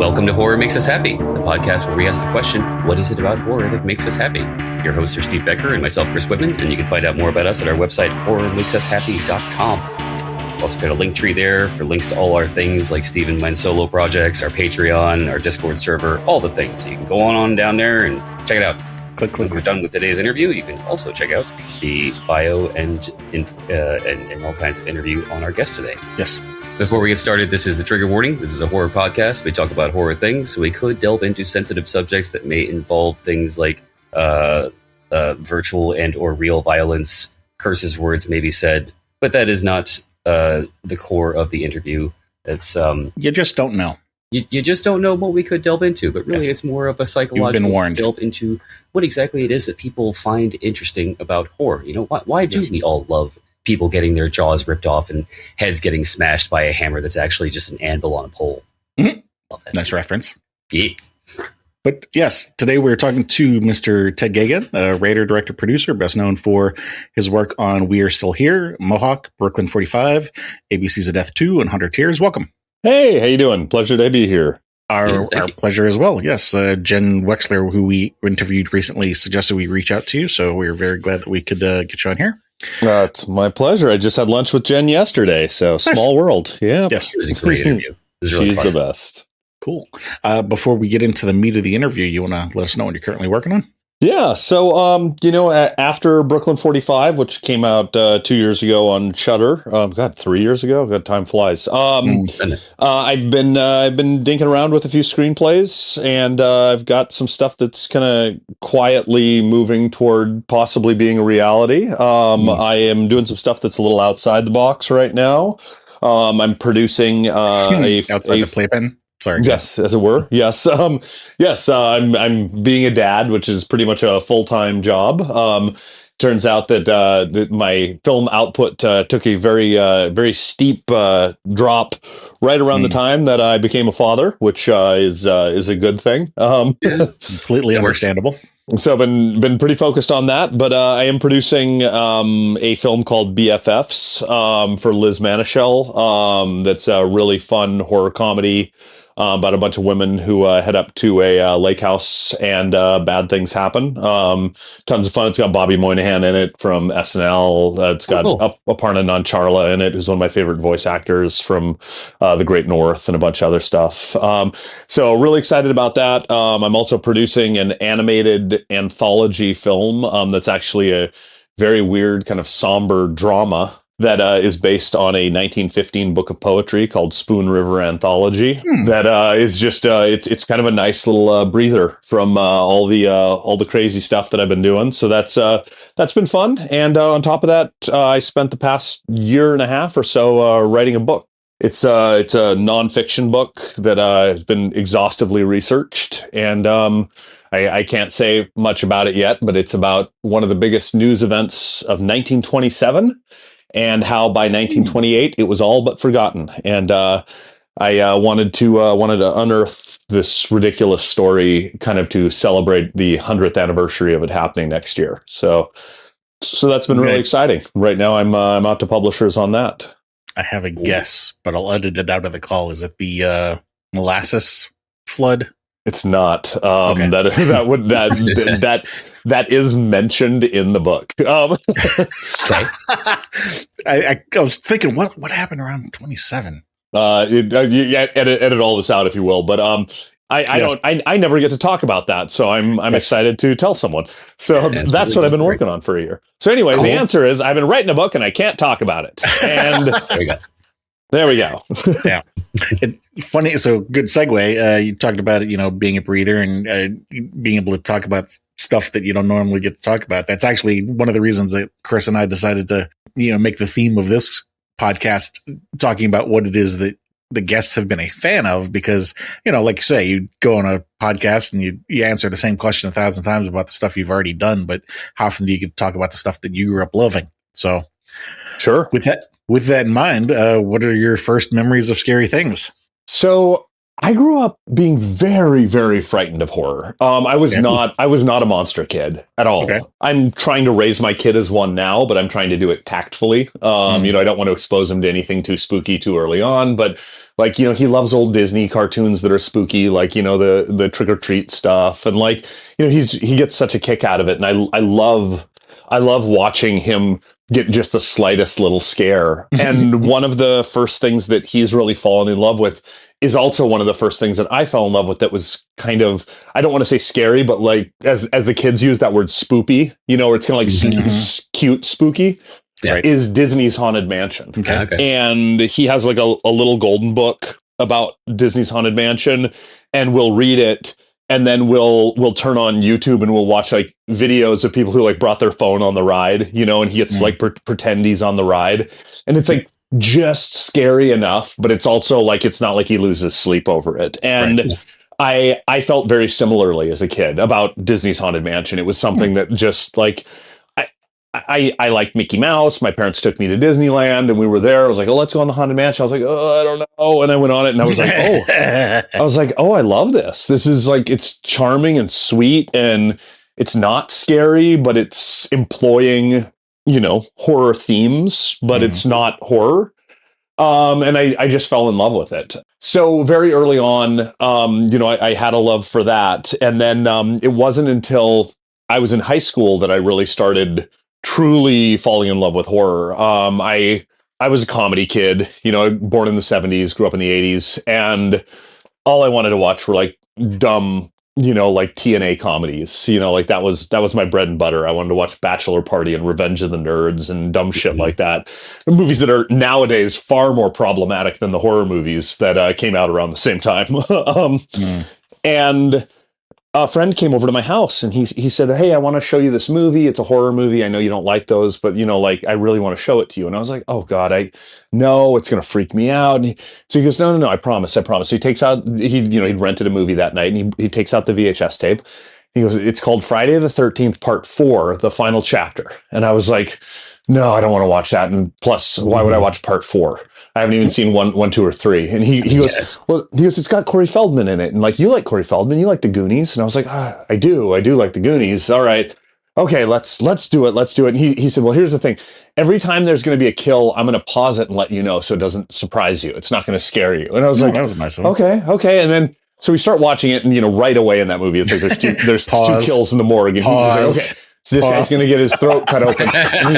Welcome to Horror Makes Us Happy, the podcast where we ask the question, what is it about horror that makes us happy? Your hosts are Steve Becker and myself, Chris Whitman, and you can find out more about us at our website, horrormakesushappy.com. Also got a link tree there for links to all our things like Steve and Wen's solo projects, our Patreon, our Discord server, all the things. So you can go on down there and check it out. Click. When we're done with today's interview, you can also check out the bio and all kinds of interview on our guest today. Yes. Before we get started, this is the trigger warning. This is a horror podcast. We talk about horror things, so we could delve into sensitive subjects that may involve things like virtual and or real violence, curses, words may be said, but that is not the core of the interview. It's you just don't know. You just don't know what we could delve into, but really It's more of a psychological delve into what exactly it is that people find interesting about horror. You know, why do we all love people getting their jaws ripped off and heads getting smashed by a hammer that's actually just an anvil on a pole? Mm-hmm. Love that. Nice reference. Yeah. But yes, today we're talking to Mr. Ted Geoghegan, a writer, director, producer, best known for his work on We Are Still Here, Mohawk, Brooklyn 45, ABC's of Death 2, and 100 Tears. Welcome. Hey, how you doing? Pleasure to be here. Our pleasure as well. Yes, Jen Wexler, who we interviewed recently, suggested we reach out to you, so we're very glad that we could get you on here. It's my pleasure. I just had lunch with Jen yesterday, so small world. Yeah. Yes. It was a great interview. Really She's fun. the best. Cool. Before we get into the meat of the interview, you want to let us know what you're currently working on? Yeah. So, after Brooklyn 45, which came out 2 years ago on Shudder, 3 years ago. God, time flies. I've been dinking around with a few screenplays, and I've got some stuff that's kind of quietly moving toward possibly being a reality. I am doing some stuff that's a little outside the box right now. I'm producing outside the playpen. Sorry. Yes, as it were. Yes. I'm being a dad, which is pretty much a full-time job. Turns out that my film output took a very steep drop right around the time that I became a father, which is a good thing. Completely understandable. So I've been pretty focused on that, but I am producing a film called BFFs for Liz Manischel. That's a really fun horror comedy about a bunch of women who head up to a lake house and bad things happen. Tons of fun. It's got Bobby Moynihan in it from SNL. It's got Aparna Nancharla in it, who's one of my favorite voice actors from The Great North and a bunch of other stuff. So really excited about that. I'm also producing an animated anthology film that's actually a very weird kind of somber drama that is based on a 1915 book of poetry called Spoon River Anthology. That is just it's kind of a nice little breather from all the crazy stuff that I've been doing. So that's been fun. And on top of that, I spent the past year and a half or so writing a book. It's a nonfiction book that has been exhaustively researched, and I can't say much about it yet, but it's about one of the biggest news events of 1927. And how by 1928 it was all but forgotten, and I wanted to unearth this ridiculous story, kind of to celebrate the 100th anniversary of it happening next year. So that's been really exciting. Right now, I'm out to publishers on that. I have a guess, but I'll edit it out of the call. Is it the molasses flood? It's not. That is mentioned in the book. I was thinking, what happened around 27? Edit all this out if you will. But I never get to talk about that, so I'm excited to tell someone. So that's what I've been working on for a year. So anyway, The answer is I've been writing a book and I can't talk about it. And there we go. Yeah. Funny. So good segue. You talked about it, being a breather and being able to talk about stuff that you don't normally get to talk about. That's actually one of the reasons that Chris and I decided to, make the theme of this podcast talking about what it is that the guests have been a fan of, because, like you say, you go on a podcast and you answer the same question 1,000 times about the stuff you've already done, but how often do you get to talk about the stuff that you grew up loving? So sure. With that in mind, what are your first memories of scary things? So I grew up being very, very frightened of horror. I was not a monster kid at all. Okay. I'm trying to raise my kid as one now, but I'm trying to do it tactfully. You know, I don't want to expose him to anything too spooky too early on, but like, you know, he loves old Disney cartoons that are spooky, like, you know, the Trick or Treat stuff. And like, you know, he gets such a kick out of it. And I love watching him get just the slightest little scare. And one of the first things that he's really fallen in love with is also one of the first things that I fell in love with that was kind of, I don't want to say scary, but like as the kids use that word spoopy, you know, where it's kind of like cute spooky, is Disney's Haunted Mansion. Okay. And he has like a little golden book about Disney's Haunted Mansion, and we'll read it. And then we'll turn on YouTube and we'll watch like videos of people who like brought their phone on the ride, you know, and he gets like pretend he's on the ride. And it's like just scary enough, but it's also like, it's not like he loses sleep over it. And I felt very similarly as a kid about Disney's Haunted Mansion. It was something that just like, I liked Mickey Mouse. My parents took me to Disneyland and we were there. I was like, oh, let's go on the Haunted Mansion. I was like, oh, I don't know. And I went on it and I was like, oh, I love this. This is like, it's charming and sweet and it's not scary, but it's employing, you know, horror themes, but it's not horror. And I just fell in love with it. So very early on, you know, I had a love for that. And then it wasn't until I was in high school that I really started truly falling in love with horror. I was a comedy kid, you know, born in the 70s, grew up in the 80s, and all I wanted to watch were like dumb, you know, like TNA comedies, you know, like that was my bread and butter. I wanted to watch Bachelor Party and Revenge of the Nerds and dumb shit like that. Movies that are nowadays far more problematic than the horror movies that came out around the same time. And a friend came over to my house and he said, hey, I want to show you this movie. It's a horror movie. I know you don't like those, but you know, like, I really want to show it to you. And I was like, oh God, no, it's going to freak me out. And so he goes, no, I promise. So he takes out, he'd rented a movie that night and he takes out the VHS tape. He goes, it's called Friday the 13th, Part 4, the final chapter. And I was like, no, I don't want to watch that. And plus, why would I watch Part 4? I haven't even seen one, 2, or 3. And he goes, it's got Corey Feldman in it. And like, you like Corey Feldman, you like the Goonies. And I was like, I do like the Goonies. All right. Okay, let's do it. Let's do it. And he said, well, here's the thing. Every time there's going to be a kill, I'm going to pause it and let you know so it doesn't surprise you. It's not going to scare you. And I was like, that was a nice one. Okay. And then, so we start watching it and, you know, right away in that movie, it's like there's two kills in the morgue. And he's like, okay, so this guy's going to get his throat cut open. And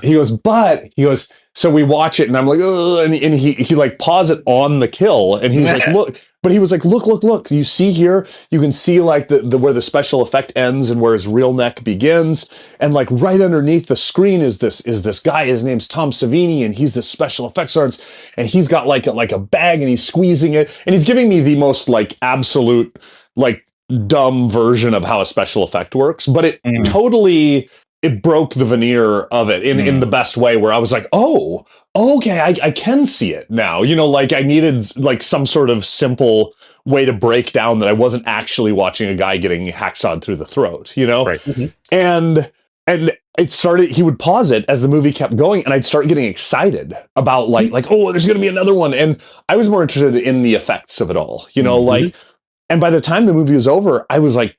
he goes, so we watch it and I'm like, oh, and he like pause it on the kill. And he was like, look, but he was like, look, you see here, you can see like the where the special effect ends and where his real neck begins. And like right underneath the screen is this guy, his name's Tom Savini, and he's this special effects artist. And he's got like a bag and he's squeezing it. And he's giving me the most like absolute, like dumb version of how a special effect works. But it totally, it broke the veneer of it in the best way where I was like, oh, okay, I can see it now. You know, like I needed like some sort of simple way to break down that I wasn't actually watching a guy getting hacksawed through the throat, you know? Right. And it started, he would pause it as the movie kept going and I'd start getting excited about like, oh, there's going to be another one. And I was more interested in the effects of it all, you know, like, and by the time the movie was over, I was like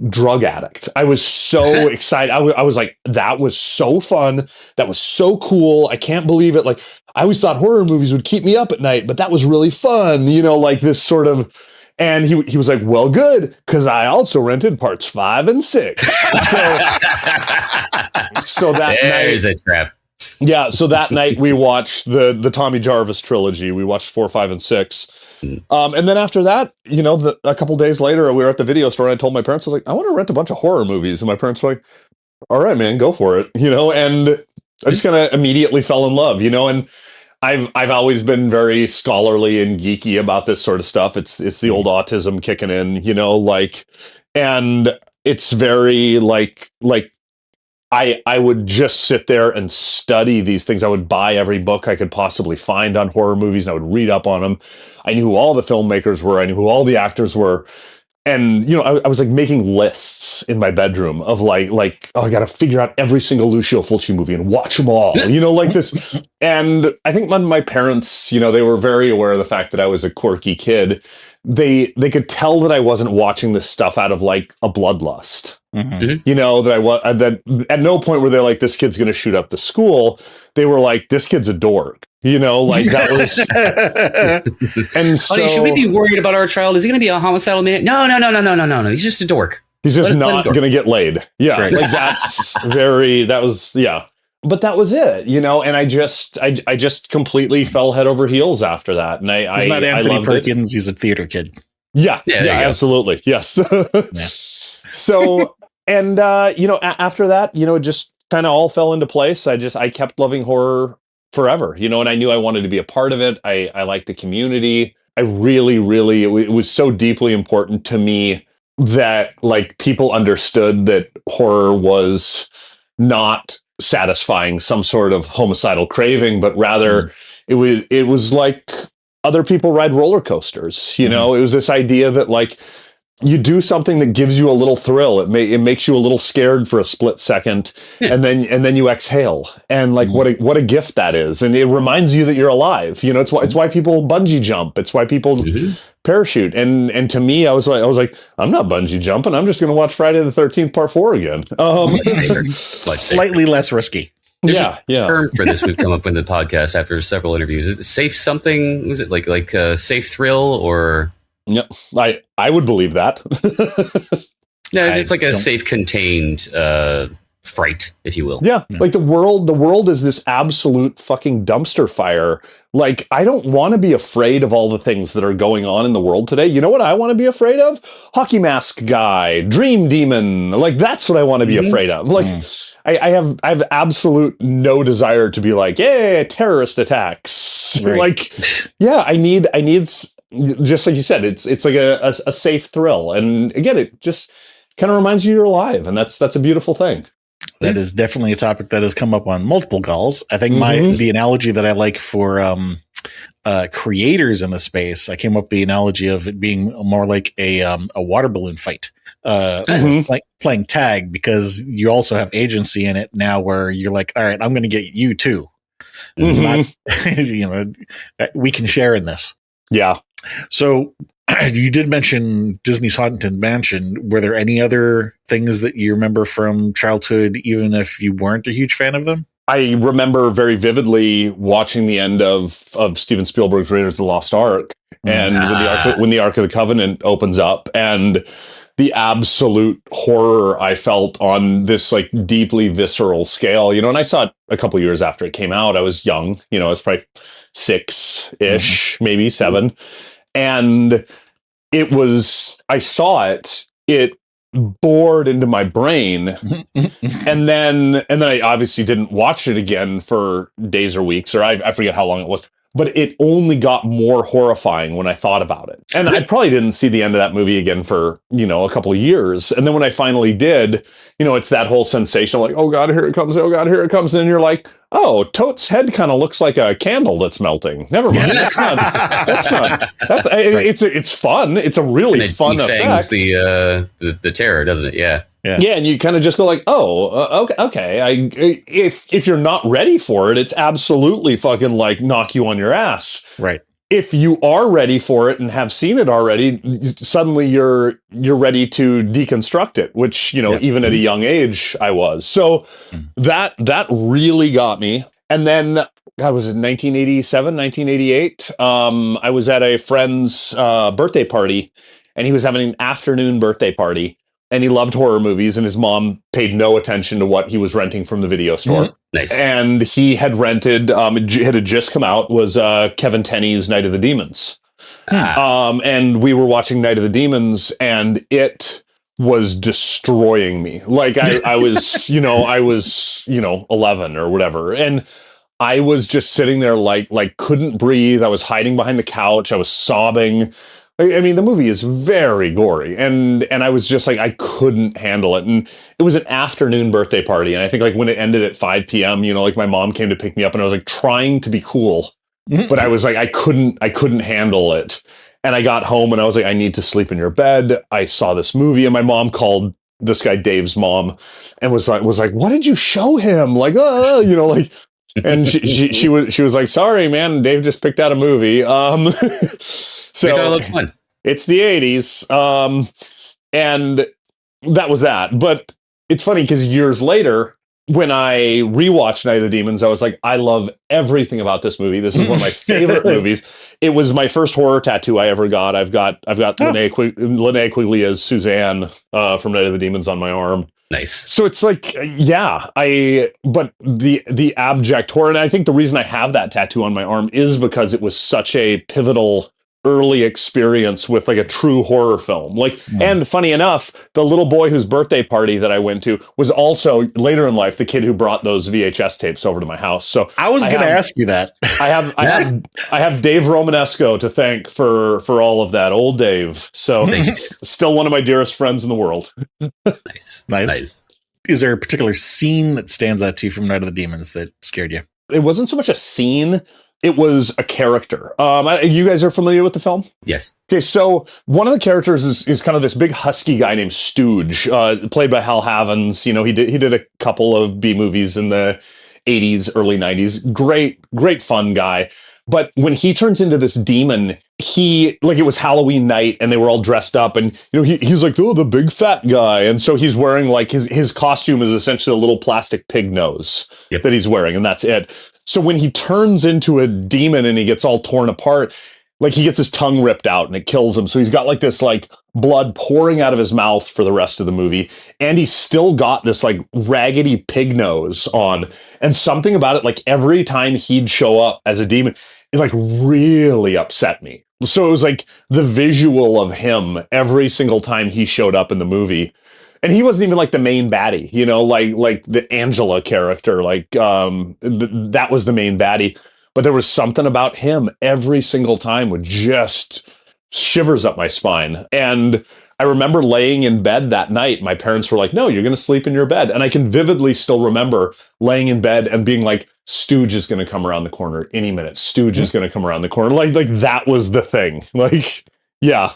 drug addict. I was so excited. I was like, that was so fun. That was so cool. I can't believe it. Like, I always thought horror movies would keep me up at night, but that was really fun. You know, like this sort of, and he was like, well, good. Cause I also rented parts 5 and 6. So that there's a trap. Yeah. So that night we watched the Tommy Jarvis trilogy. We watched 4, 5, and 6. And then after that, you know, a couple days later, we were at the video store and I told my parents, I was like, I want to rent a bunch of horror movies. And my parents were like, all right, man, go for it. You know, and I just kind of immediately fell in love, you know, and I've always been very scholarly and geeky about this sort of stuff. It's the old autism kicking in, you know, like, and it's very like I would just sit there and study these things. I would buy every book I could possibly find on horror movies and I would read up on them. I knew who all the filmmakers were. I knew who all the actors were. and I was like making lists in my bedroom of like oh, I got to figure out every single Lucio Fulci movie and watch them all, like this. And I think my parents, they were very aware of the fact that I was a quirky kid. They could tell that I wasn't watching this stuff out of like a bloodlust. That at no point were they like, this kid's going to shoot up the school. They were like, this kid's a dork. Like that was. And so, honey, should we be worried about our child? Is he going to be a homicidal maniac? No. He's just a dork. He's just not going to get laid. Yeah, right. Like that was. But that was it, and I just completely fell head over heels after that. And he's not Anthony Perkins. He's a theater kid. Yeah, absolutely. Yes. Yeah. So, and, after that, it just kind of all fell into place. I kept loving horror forever, and I knew I wanted to be a part of it. I liked the community. I really, really, it was so deeply important to me that like people understood that horror was not satisfying some sort of homicidal craving, but rather it was like other people ride roller coasters. It was this idea that like you do something that gives you a little thrill. It makes you a little scared for a split second, and then you exhale. And like what a gift that is. And it reminds you that you're alive. It's why people bungee jump. It's why people parachute. And to me, I was like, I'm not bungee jumping. I'm just going to watch Friday the 13th Part 4 again. Slightly less risky. There's a term for this we've come up with in the podcast after several interviews. Is it safe something? Was it like a safe thrill or? Yeah, I would believe that. No, it's like a safe contained fright, if you will. Yeah, like the world is this absolute fucking dumpster fire. Like, I don't want to be afraid of all the things that are going on in the world today. You know what I want to be afraid of? Hockey mask guy, dream demon. Like, that's what I want to be afraid of. Like, I have absolute no desire to be like, yeah, terrorist attacks. Right. Like, yeah, I need just like you said, it's like a safe thrill. And again, it just kind of reminds you you're alive. And that's a beautiful thing. That is definitely a topic that has come up on multiple calls. I think the analogy that I like for creators in the space, I came up with the analogy of it being more like a water balloon fight, like playing tag, because you also have agency in it now, where you're like, all right, I'm going to get you too. And it's not, we can share in this. Yeah. So you did mention Disney's Haunted Mansion. Were there any other things that you remember from childhood, even if you weren't a huge fan of them? I remember very vividly watching the end of Steven Spielberg's Raiders of the Lost Ark, and when the Ark of the Covenant opens up, and the absolute horror I felt on this like deeply visceral scale, and I saw it a couple years after it came out. I was young, I was probably 6-ish, maybe 7. And I saw it bored into my brain. and then I obviously didn't watch it again for days or weeks, or I forget how long it was. But it only got more horrifying when I thought about it. And I probably didn't see the end of that movie again for, a couple of years. And then when I finally did, it's that whole sensation like, oh God, here it comes. Oh God, here it comes. And then you're like, oh, Tote's head kind of looks like a candle that's melting. Never mind. It's fun. It's a really fun effect. The terror, doesn't it? Yeah. Yeah, and you kind of just go like, oh, okay. If you're not ready for it, it's absolutely fucking like knock you on your ass. Right. If you are ready for it and have seen it already, suddenly you're ready to deconstruct it, which even at a young age I was. So that really got me. And then, God, was it 1987, 1988? I was at a friend's birthday party, and he was having an afternoon birthday party. And he loved horror movies, and his mom paid no attention to what he was renting from the video store. Nice. And he had rented, it had just come out, was Kevin Tenney's Night of the Demons. And we were watching Night of the Demons, and it was destroying me. Like I was, I was 11 or whatever. And I was just sitting there like couldn't breathe. I was hiding behind the couch. I was sobbing. I mean, the movie is very gory, and I was just like, I couldn't handle it. And it was an afternoon birthday party. And I think like when it ended at 5 p.m., like my mom came to pick me up, and I was like trying to be cool, but I was like, I couldn't handle it. And I got home and I was like, I need to sleep in your bed. I saw this movie, and my mom called this guy Dave's mom and was like, what did you show him? Like, like, and she was like, sorry, man, Dave just picked out a movie. So it looked fun. It's the 80s. And that was that. But it's funny because years later, when I rewatched Night of the Demons, I was like, I love everything about this movie. This is one of my favorite movies. It was my first horror tattoo I ever got. I've got Linnea Quigley as Suzanne from Night of the Demons on my arm. Nice. So it's like, but the abject horror, and I think the reason I have that tattoo on my arm is because it was such a pivotal early experience with like a true horror film. And funny enough, the little boy whose birthday party that I went to was also later in life the kid who brought those VHS tapes over to my house. So I was going to ask you that. I have Dave Romanesco to thank for all of that. Old Dave. So still one of my dearest friends in the world. Nice. Is there a particular scene that stands out to you from Night of the Demons that scared you? It wasn't so much a scene. It was a character. You guys are familiar with the film? Yes. Okay, so one of the characters is kind of this big husky guy named Stooge, played by Hal Havens. You know, he did a couple of B movies in the 80s, early 90s. Great fun guy. But when he turns into this demon, it was Halloween night and they were all dressed up, and he's like, oh, the big fat guy. And so he's wearing like his costume is essentially a little plastic pig nose that he's wearing, and that's it. So when he turns into a demon and he gets all torn apart, like he gets his tongue ripped out and it kills him. So he's got like this like blood pouring out of his mouth for the rest of the movie. And he's still got this like raggedy pig nose on. And something about it, like every time he'd show up as a demon, it like really upset me. So it was like the visual of him every single time he showed up in the movie. And he wasn't even like the main baddie, like the Angela character, that was the main baddie. But there was something about him every single time with just shivers up my spine. And I remember laying in bed that night. My parents were like, no, you're going to sleep in your bed. And I can vividly still remember laying in bed and being like, Stooge is going to come around the corner any minute. Stooge is going to come around the corner. Like that was the thing. Like, yeah.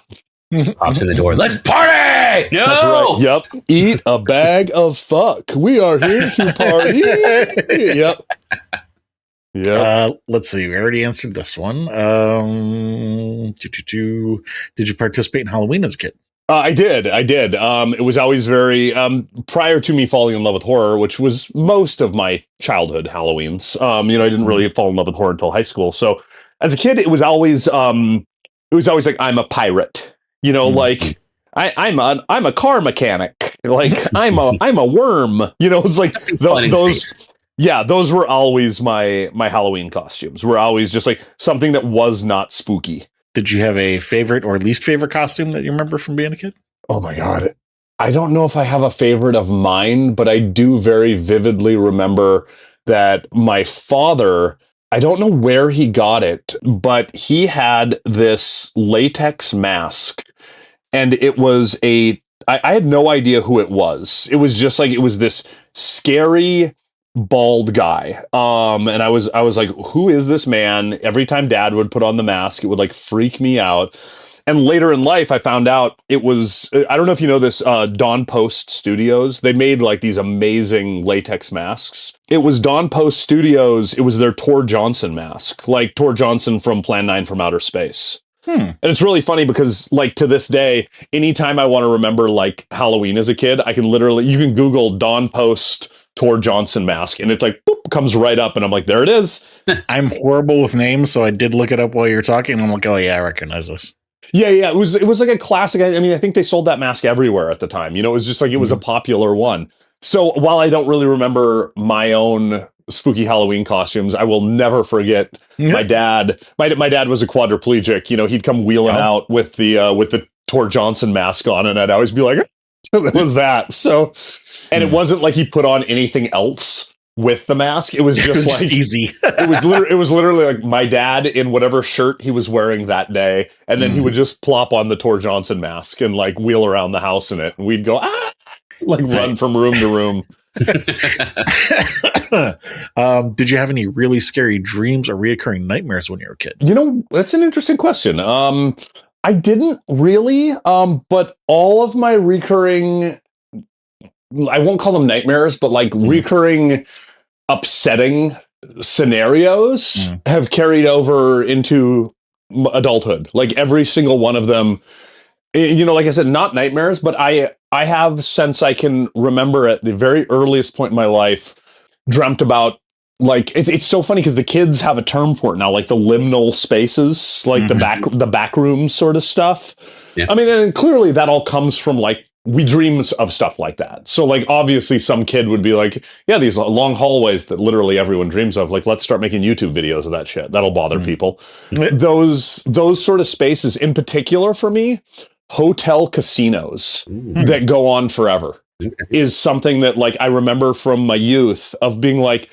Pops in the door. Let's party! No! That's right. Yep. Eat a bag of fuck. We are here to party. Yep. Yeah. Let's see. We already answered this one. Did you participate in Halloween as a kid? I did. It was always very, prior to me falling in love with horror, which was most of my childhood Halloweens. I didn't really fall in love with horror until high school. So as a kid, it was always like, I'm a pirate, like I'm a car mechanic. Like I'm a worm, it's like those. Yeah, those were always my Halloween costumes. Were always just like something that was not spooky. Did you have a favorite or least favorite costume that you remember from being a kid? Oh my God. I don't know if I have a favorite of mine, but I do very vividly remember that my father, I don't know where he got it, but he had this latex mask, and it was I had no idea who it was. It was just like, it was this scary bald guy. And I was like, who is this man? Every time Dad would put on the mask, it would like freak me out. And later in life, I found out it was, I don't know if you know this, Dawn Post Studios. They made like these amazing latex masks. It was Dawn Post Studios. It was their Tor Johnson mask, like Tor Johnson from Plan 9 from Outer Space. And it's really funny because like to this day, anytime I want to remember like Halloween as a kid, you can Google Dawn Post Tor Johnson mask, and it's like, boop, comes right up, and I'm like, there it is. I'm horrible with names, so I did look it up while you're talking, and I'm like, oh yeah, I recognize this. Yeah, it was like a classic. I mean, I think they sold that mask everywhere at the time. It was just like, it was a popular one. So while I don't really remember my own spooky Halloween costumes, I will never forget my dad. My dad was a quadriplegic. He'd come wheeling out with the Tor Johnson mask on, and I'd always be like, it was that. So. And it wasn't like he put on anything else with the mask. It was just like easy. it was literally like my dad in whatever shirt he was wearing that day, and then he would just plop on the Tor Johnson mask and like wheel around the house in it, and we'd go like run from room to room. Did you have any really scary dreams or reoccurring nightmares when you were a kid? That's an interesting question. I didn't really, but all of my recurring, I won't call them nightmares, but like recurring upsetting scenarios have carried over into adulthood. Like every single one of them, like I said, not nightmares, but I have, since I can remember at the very earliest point in my life, dreamt about, like, it's so funny because the kids have a term for it now, like the liminal spaces, like the back room sort of stuff. Yeah. I mean, and clearly that all comes from, like, we dream of stuff like that. So, like, obviously some kid would be like, yeah, these long hallways that literally everyone dreams of, like, let's start making YouTube videos of that shit. That'll bother people. Those sort of spaces, in particular for me, hotel casinos that go on forever is something that, like, I remember from my youth of being like,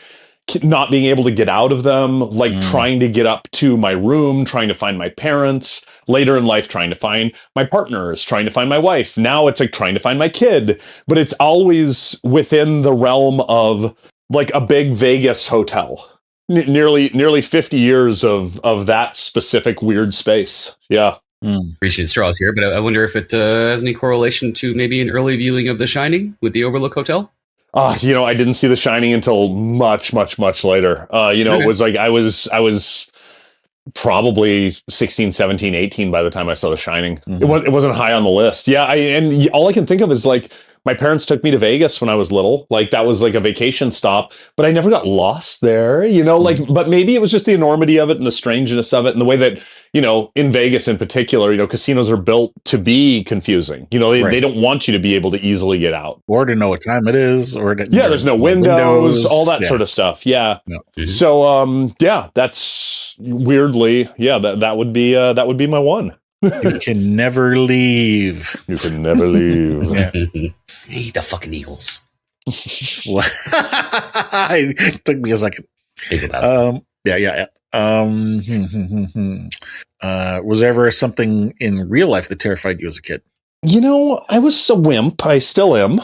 not being able to get out of them, like trying to get up to my room, trying to find my parents, later in life trying to find my partners, trying to find my wife. Now it's like trying to find my kid, but it's always within the realm of like a big Vegas hotel. Nearly 50 years of that specific weird space. Yeah. Reaching straws here, but I wonder if it has any correlation to maybe an early viewing of The Shining with the Overlook Hotel. I didn't see The Shining until much, much, much later. It was like I was probably 16, 17, 18 by the time I saw The Shining. It wasn't high on the list. Yeah, and all I can think of is like my parents took me to Vegas when I was little. Like that was like a vacation stop, but I never got lost there, but maybe it was just the enormity of it and the strangeness of it and the way that, in Vegas in particular, casinos are built to be confusing. They don't want you to be able to easily get out. Or to know what time it is, or there's no windows, all that sort of stuff. Yeah. So, that's weirdly, that would be my one. You can never leave. You can never leave. I hate the fucking Eagles. It took me a second. Was there ever something in real life that terrified you as a kid? I was a wimp. I still am.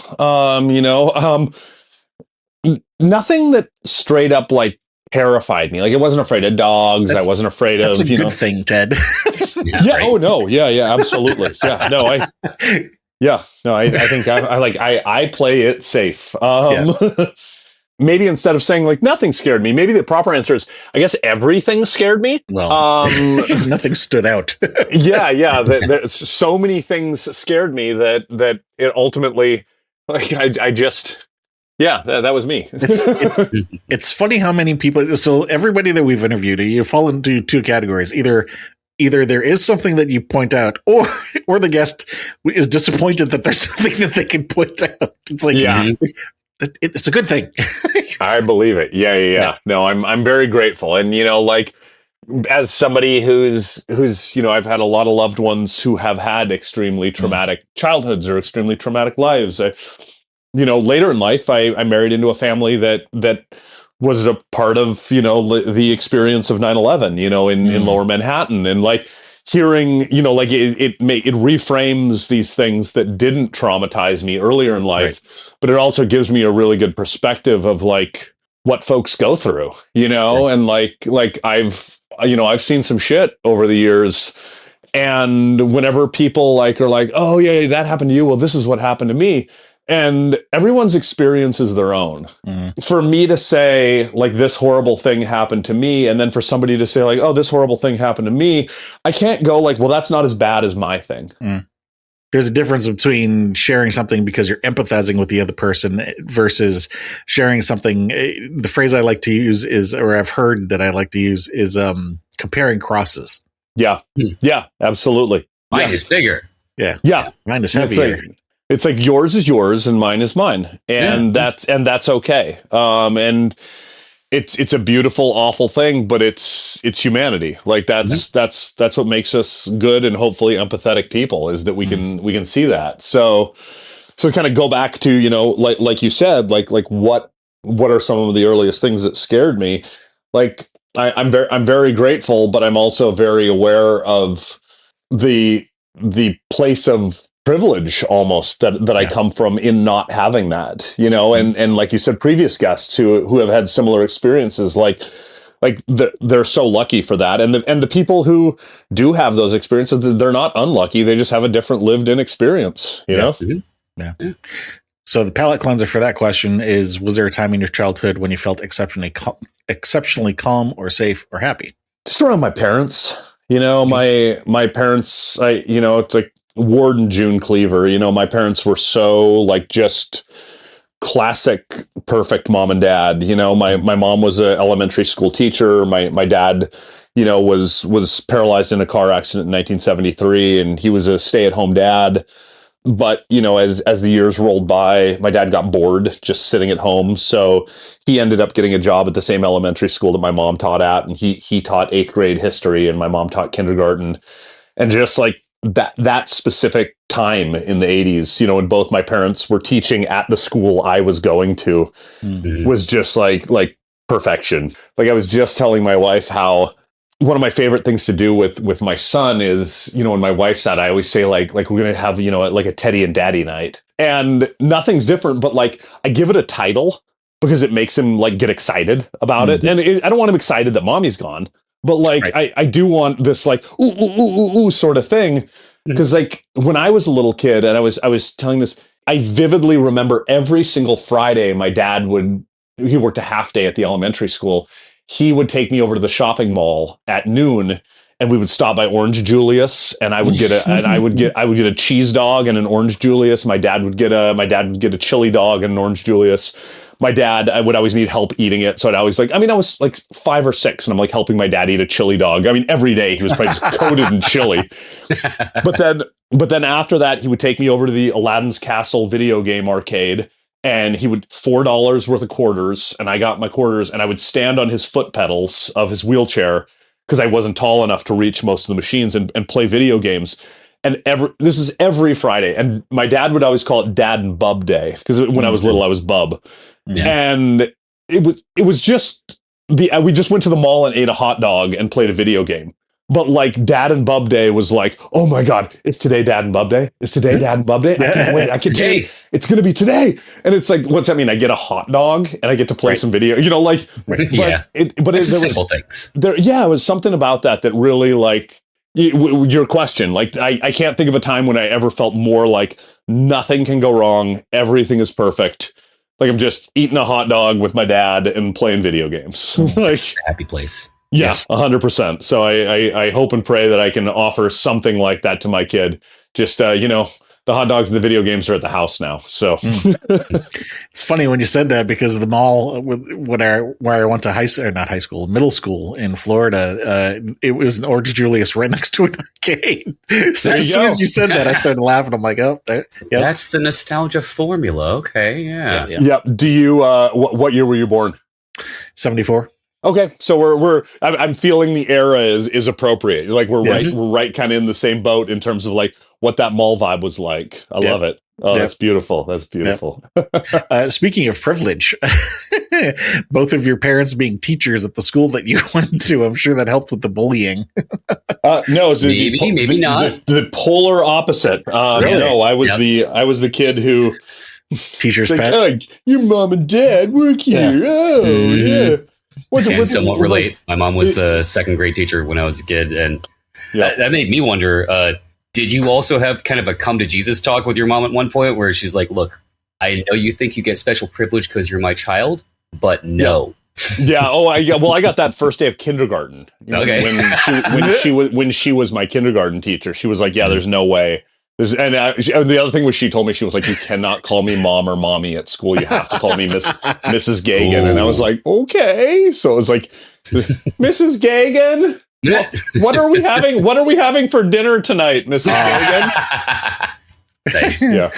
Nothing that straight up like terrified me. Like I wasn't afraid of dogs. I wasn't afraid of. That's a good thing, Ted. Right? Oh no. Yeah. Absolutely. Yeah. No. I think I play it safe. Maybe instead of saying like nothing scared me, maybe the proper answer is I guess everything scared me. Well, nothing stood out. There's so many things scared me that it ultimately, like I just. Yeah, that was me. It's funny how many people. So everybody that we've interviewed, you fall into two categories. Either there is something that you point out, or the guest is disappointed that there's something that they can point out. It's like, it's a good thing. I believe it. Yeah. No, I'm very grateful, and as somebody who's I've had a lot of loved ones who have had extremely traumatic childhoods or extremely traumatic lives. Later in life, I married into a family that was a part of, the experience of 9/11, in Lower Manhattan, and like hearing, it reframes these things that didn't traumatize me earlier in life, but it also gives me a really good perspective of like what folks go through, and like I've seen some shit over the years. And whenever people are like, oh yeah, that happened to you. Well, this is what happened to me. And everyone's experience is their own. For me to say like this horrible thing happened to me, and then for somebody to say like, oh, this horrible thing happened to me, I can't go like, well, that's not as bad as my thing. There's a difference between sharing something because you're empathizing with the other person versus sharing something. The phrase I like to use is, or I've heard that I like to use is comparing crosses. Yeah. Yeah, absolutely. Mine is bigger. Yeah. Mine is heavier. It's like yours is yours and mine is mine, and that's okay. And it's a beautiful, awful thing, but it's humanity. Like that's what makes us good and hopefully empathetic people, is that we can see that. So kind of go back to like you said, like what are some of the earliest things that scared me? Like I'm very grateful, but I'm also very aware of the place of privilege almost that I come from in not having that, and like you said, previous guests who have had similar experiences, like like they're so lucky for that. And the people who do have those experiences, they're not unlucky. They just have a different lived in experience, you know? Mm-hmm. Yeah. So the palate cleanser for that question is, was there a time in your childhood when you felt exceptionally calm or safe or happy? Just around my parents. You know, my parents, it's like Ward and June Cleaver. You know, my parents were so like just classic, perfect mom and dad. You know, my mom was an elementary school teacher. My dad, was paralyzed in a car accident in 1973, and he was a stay-at-home dad. But, as the years rolled by, my dad got bored just sitting at home. So he ended up getting a job at the same elementary school that my mom taught at. And he taught 8th grade history, and my mom taught kindergarten. And just like that specific time in the 80s, when both my parents were teaching at the school I was going to, was just like perfection. Like I was just telling my wife how one of my favorite things to do with my son is, when my wife's out, I always say like we're going to have, like a Teddy and Daddy night, and nothing's different, but like I give it a title because it makes him like get excited about it. And I don't want him excited that mommy's gone, but like, right. I do want this like, ooh, ooh, ooh, ooh, sort of thing. Cause like when I was a little kid and I was telling this, I vividly remember every single Friday, my dad he worked a half day at the elementary school. He would take me over to the shopping mall at noon, and we would stop by Orange Julius, and I would get a cheese dog and an Orange Julius. My dad would get a chili dog and an Orange Julius. My dad, I would always need help eating it, so I was like 5 or 6, and I'm like helping my dad eat a chili dog. I mean, every day he was probably just coated in chili. But then after that, he would take me over to the Aladdin's Castle video game arcade. And he would $4 worth of quarters, and I got my quarters, and I would stand on his foot pedals of his wheelchair because I wasn't tall enough to reach most of the machines and play video games. And this is every Friday. And my dad would always call it Dad and Bub Day because when I was little, I was Bub. Yeah. And it was just we just went to the mall and ate a hot dog and played a video game. But like Dad and Bub Day was like, oh my God, it's today Dad and Bub Day? It's today Dad and Bub Day? I can't wait. It's going to be today. And it's like, what's that mean? I get a hot dog and I get to play some video, Simple things. It was something about that really like your question. Like, I can't think of a time when I ever felt more like nothing can go wrong. Everything is perfect. Like I'm just eating a hot dog with my dad and playing video games. Like happy place. Yeah, 100%. So I hope and pray that I can offer something like that to my kid. Just, the hot dogs and the video games are at the house now. So it's funny when you said that because the mall where I went to middle school in Florida, it was an Orange Julius right next to an arcade. So as soon as you said that, I started laughing. I'm like, oh, there. Yep. That's the nostalgia formula. Okay. Yeah. Yeah. Do you, what year were you born? 74. Okay, so I'm feeling the era is appropriate. Like we're right kind of in the same boat in terms of like what that mall vibe was like. I love it. Oh, that's beautiful. That's beautiful. Speaking of privilege, both of your parents being teachers at the school that you went to, I'm sure that helped with the bullying. No, maybe not. The polar opposite. Really? No, I was the kid who teacher's pet. Oh, your mom and dad work here. Yeah. Oh, yeah. Can somewhat relate. My mom was a second grade teacher when I was a kid, and that made me wonder, did you also have kind of a come to Jesus talk with your mom at one point where she's like, look, I know you think you get special privilege because you're my child, but no. Yeah. Oh, I got that first day of kindergarten. Okay. When she was my kindergarten teacher, she was like, yeah, there's no way. And the other thing was she told me, she was like, you cannot call me mom or mommy at school. You have to call me Mrs. Geoghegan. Ooh. And I was like, okay. So it was like, Mrs. Geoghegan, what are we having? What are we having for dinner tonight, Mrs. Geoghegan? Thanks. Yeah.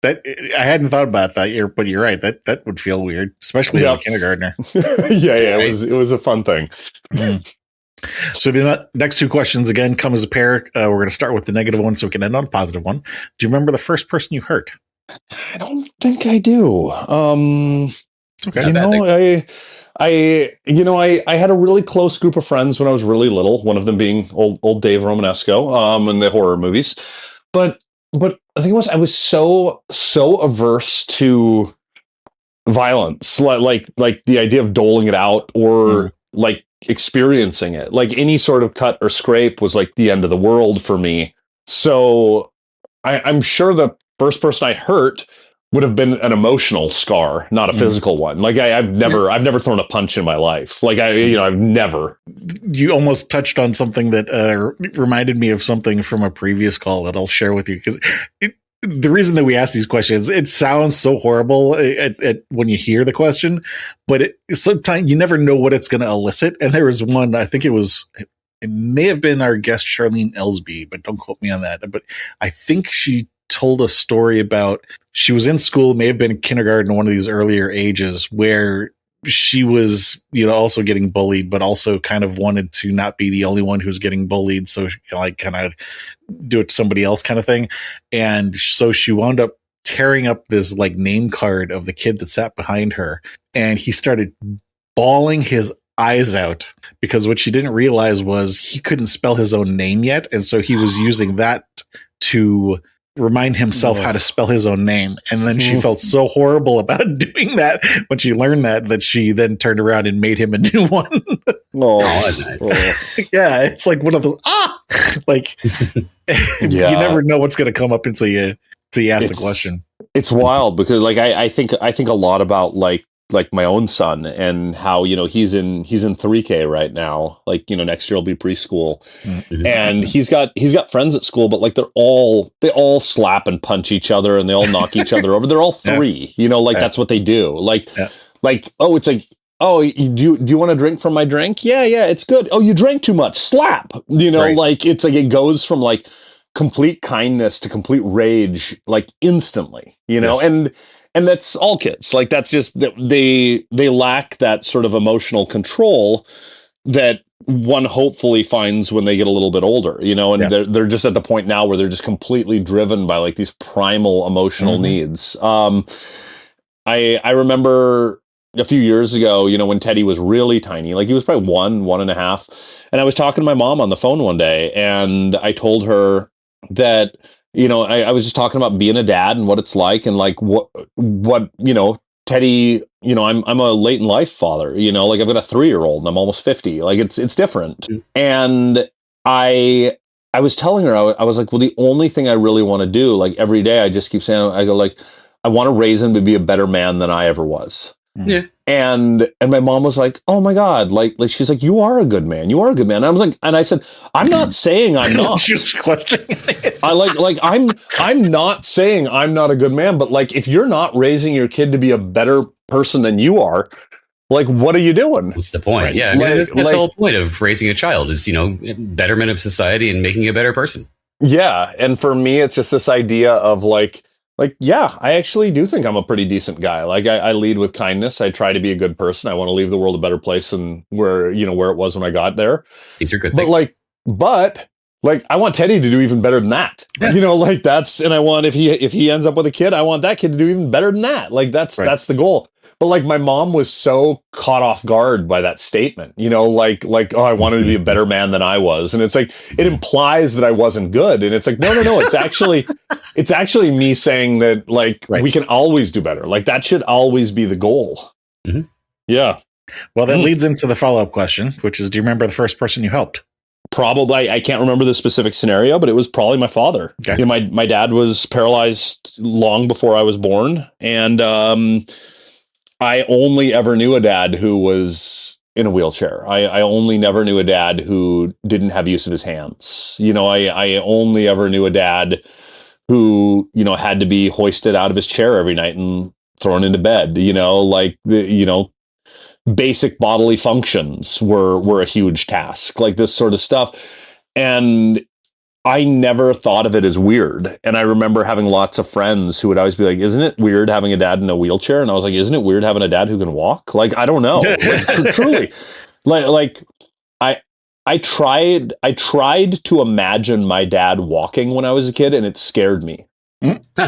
That I hadn't thought about that, but you're right. That would feel weird, especially as a kindergartner. Yeah. It was a fun thing. So the next two questions again come as a pair. We're going to start with the negative one so we can end on a positive one. Do you remember the first person you hurt? I don't think I do. Okay. I had a really close group of friends when I was really little. One of them being old Dave Romanesco, in the horror movies. But the thing was, I was so averse to violence, like the idea of doling it out or like experiencing it. Like any sort of cut or scrape was like the end of the world for me. So I'm sure the first person I hurt would have been an emotional scar, not a physical one. Like I've never thrown a punch in my life. Like I've never. You almost touched on something that reminded me of something from a previous call that I'll share with you, because the reason that we ask these questions, it sounds so horrible when you hear the question, but sometimes you never know what it's going to elicit. And there was one, I think it may have been our guest Charlene Ellsby, but don't quote me on that. But I think she told a story about, she was in school, may have been in kindergarten, one of these earlier ages, where she was, also getting bullied, but also kind of wanted to not be the only one who's getting bullied. So she kind of do it to somebody else kind of thing. And so she wound up tearing up this like name card of the kid that sat behind her. And he started bawling his eyes out, because what she didn't realize was he couldn't spell his own name yet. And so he was using that to remind himself how to spell his own name. And then she felt so horrible about doing that when she learned that she then turned around and made him a new one. Oh, that's nice. Yeah, it's like one of those like you never know what's going to come up until you ask the question. It's wild, because like I think a lot about like my own son, and how he's in 3K right now. Like next year will be preschool, and he's got friends at school, but like they all slap and punch each other, and they all knock each other over. They're all three, that's what they do. Oh, it's like, oh, do you want a drink from my drink? Yeah, it's good. Oh, you drank too much. Slap. Like it's like it goes from like complete kindness to complete rage, like instantly. And that's all kids. Like that's just that they lack that sort of emotional control that one hopefully finds when they get a little bit older, and they're just at the point now where they're just completely driven by like these primal emotional needs. I remember a few years ago, when Teddy was really tiny, like he was probably 1.5, and I was talking to my mom on the phone one day, and I told her that, I was just talking about being a dad and what it's like, and like what Teddy, I'm a late in life father, like I've got a 3-year-old and I'm almost 50. Like it's different. And I was telling her, I was like, well, the only thing I really want to do, like every day, I just keep saying, I go like, I want to raise him to be a better man than I ever was. Yeah. And my mom was like, oh my God, like she's like, you are a good man. You are a good man. And I was like, and I said, I'm not saying I'm not. She was questioning it. I'm not saying I'm not a good man, but like, if you're not raising your kid to be a better person than you are, like, what are you doing? What's the point? Right. Yeah. I mean, that's the whole point of raising a child is, betterment of society and making a better person. Yeah. And for me, it's just this idea of like, yeah, I actually do think I'm a pretty decent guy. Like I lead with kindness. I try to be a good person. I want to leave the world a better place than where it was when I got there. These are good but things. But I want Teddy to do even better than that. Yeah. And I want, if he ends up with a kid, I want that kid to do even better than that. Like that's the goal. But like my mom was so caught off guard by that statement, oh, I wanted to be a better man than I was. And it's like, it implies that I wasn't good. And it's like, no. It's actually me saying that we can always do better. Like that should always be the goal. Mm-hmm. Yeah. Well, that leads into the follow-up question, which is, do you remember the first person you helped? Probably, I can't remember the specific scenario, but it was probably my father. Okay. My dad was paralyzed long before I was born. And, I only ever knew a dad who was in a wheelchair. I only never knew a dad who didn't have use of his hands. I only ever knew a dad who, had to be hoisted out of his chair every night and thrown into bed, basic bodily functions were a huge task, like this sort of stuff. And I never thought of it as weird. And I remember having lots of friends who would always be like, isn't it weird having a dad in a wheelchair? And I was like, isn't it weird having a dad who can walk? Like, I don't know. Truly. I tried to imagine my dad walking when I was a kid, and it scared me.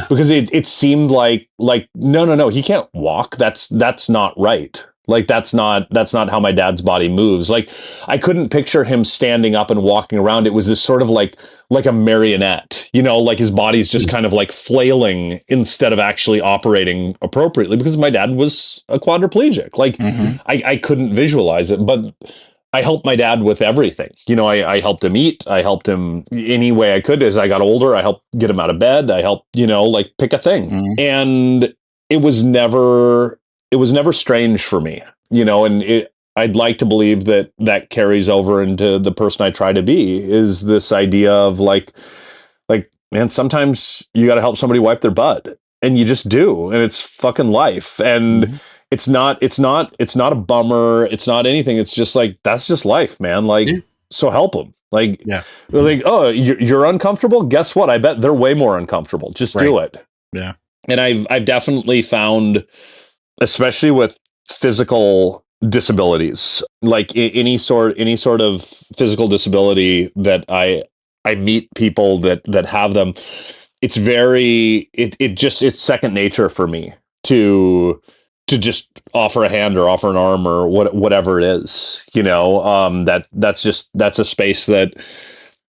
Because it seemed like, no, he can't walk. That's not right. Like that's not how my dad's body moves. Like I couldn't picture him standing up and walking around. It was this sort of like a marionette, like his body's just kind of like flailing instead of actually operating appropriately, because my dad was a quadriplegic. Like I couldn't visualize it, but I helped my dad with everything. I helped him eat. I helped him any way I could. As I got older, I helped get him out of bed. I helped, like pick a thing. And it was never strange for me, and I'd like to believe that carries over into the person I try to be, is this idea of like, man, sometimes you got to help somebody wipe their butt, and you just do. And it's fucking life. And it's not a bummer. It's not anything. It's just like, that's just life, man. Like, so help them. Like, they're like, oh, you're uncomfortable. Guess what? I bet they're way more uncomfortable. Just do it. Yeah. And I've definitely found, especially with physical disabilities, like any sort of physical disability that I meet people that have them, it's it's second nature for me to just offer a hand or offer an arm or whatever it is, that's a space that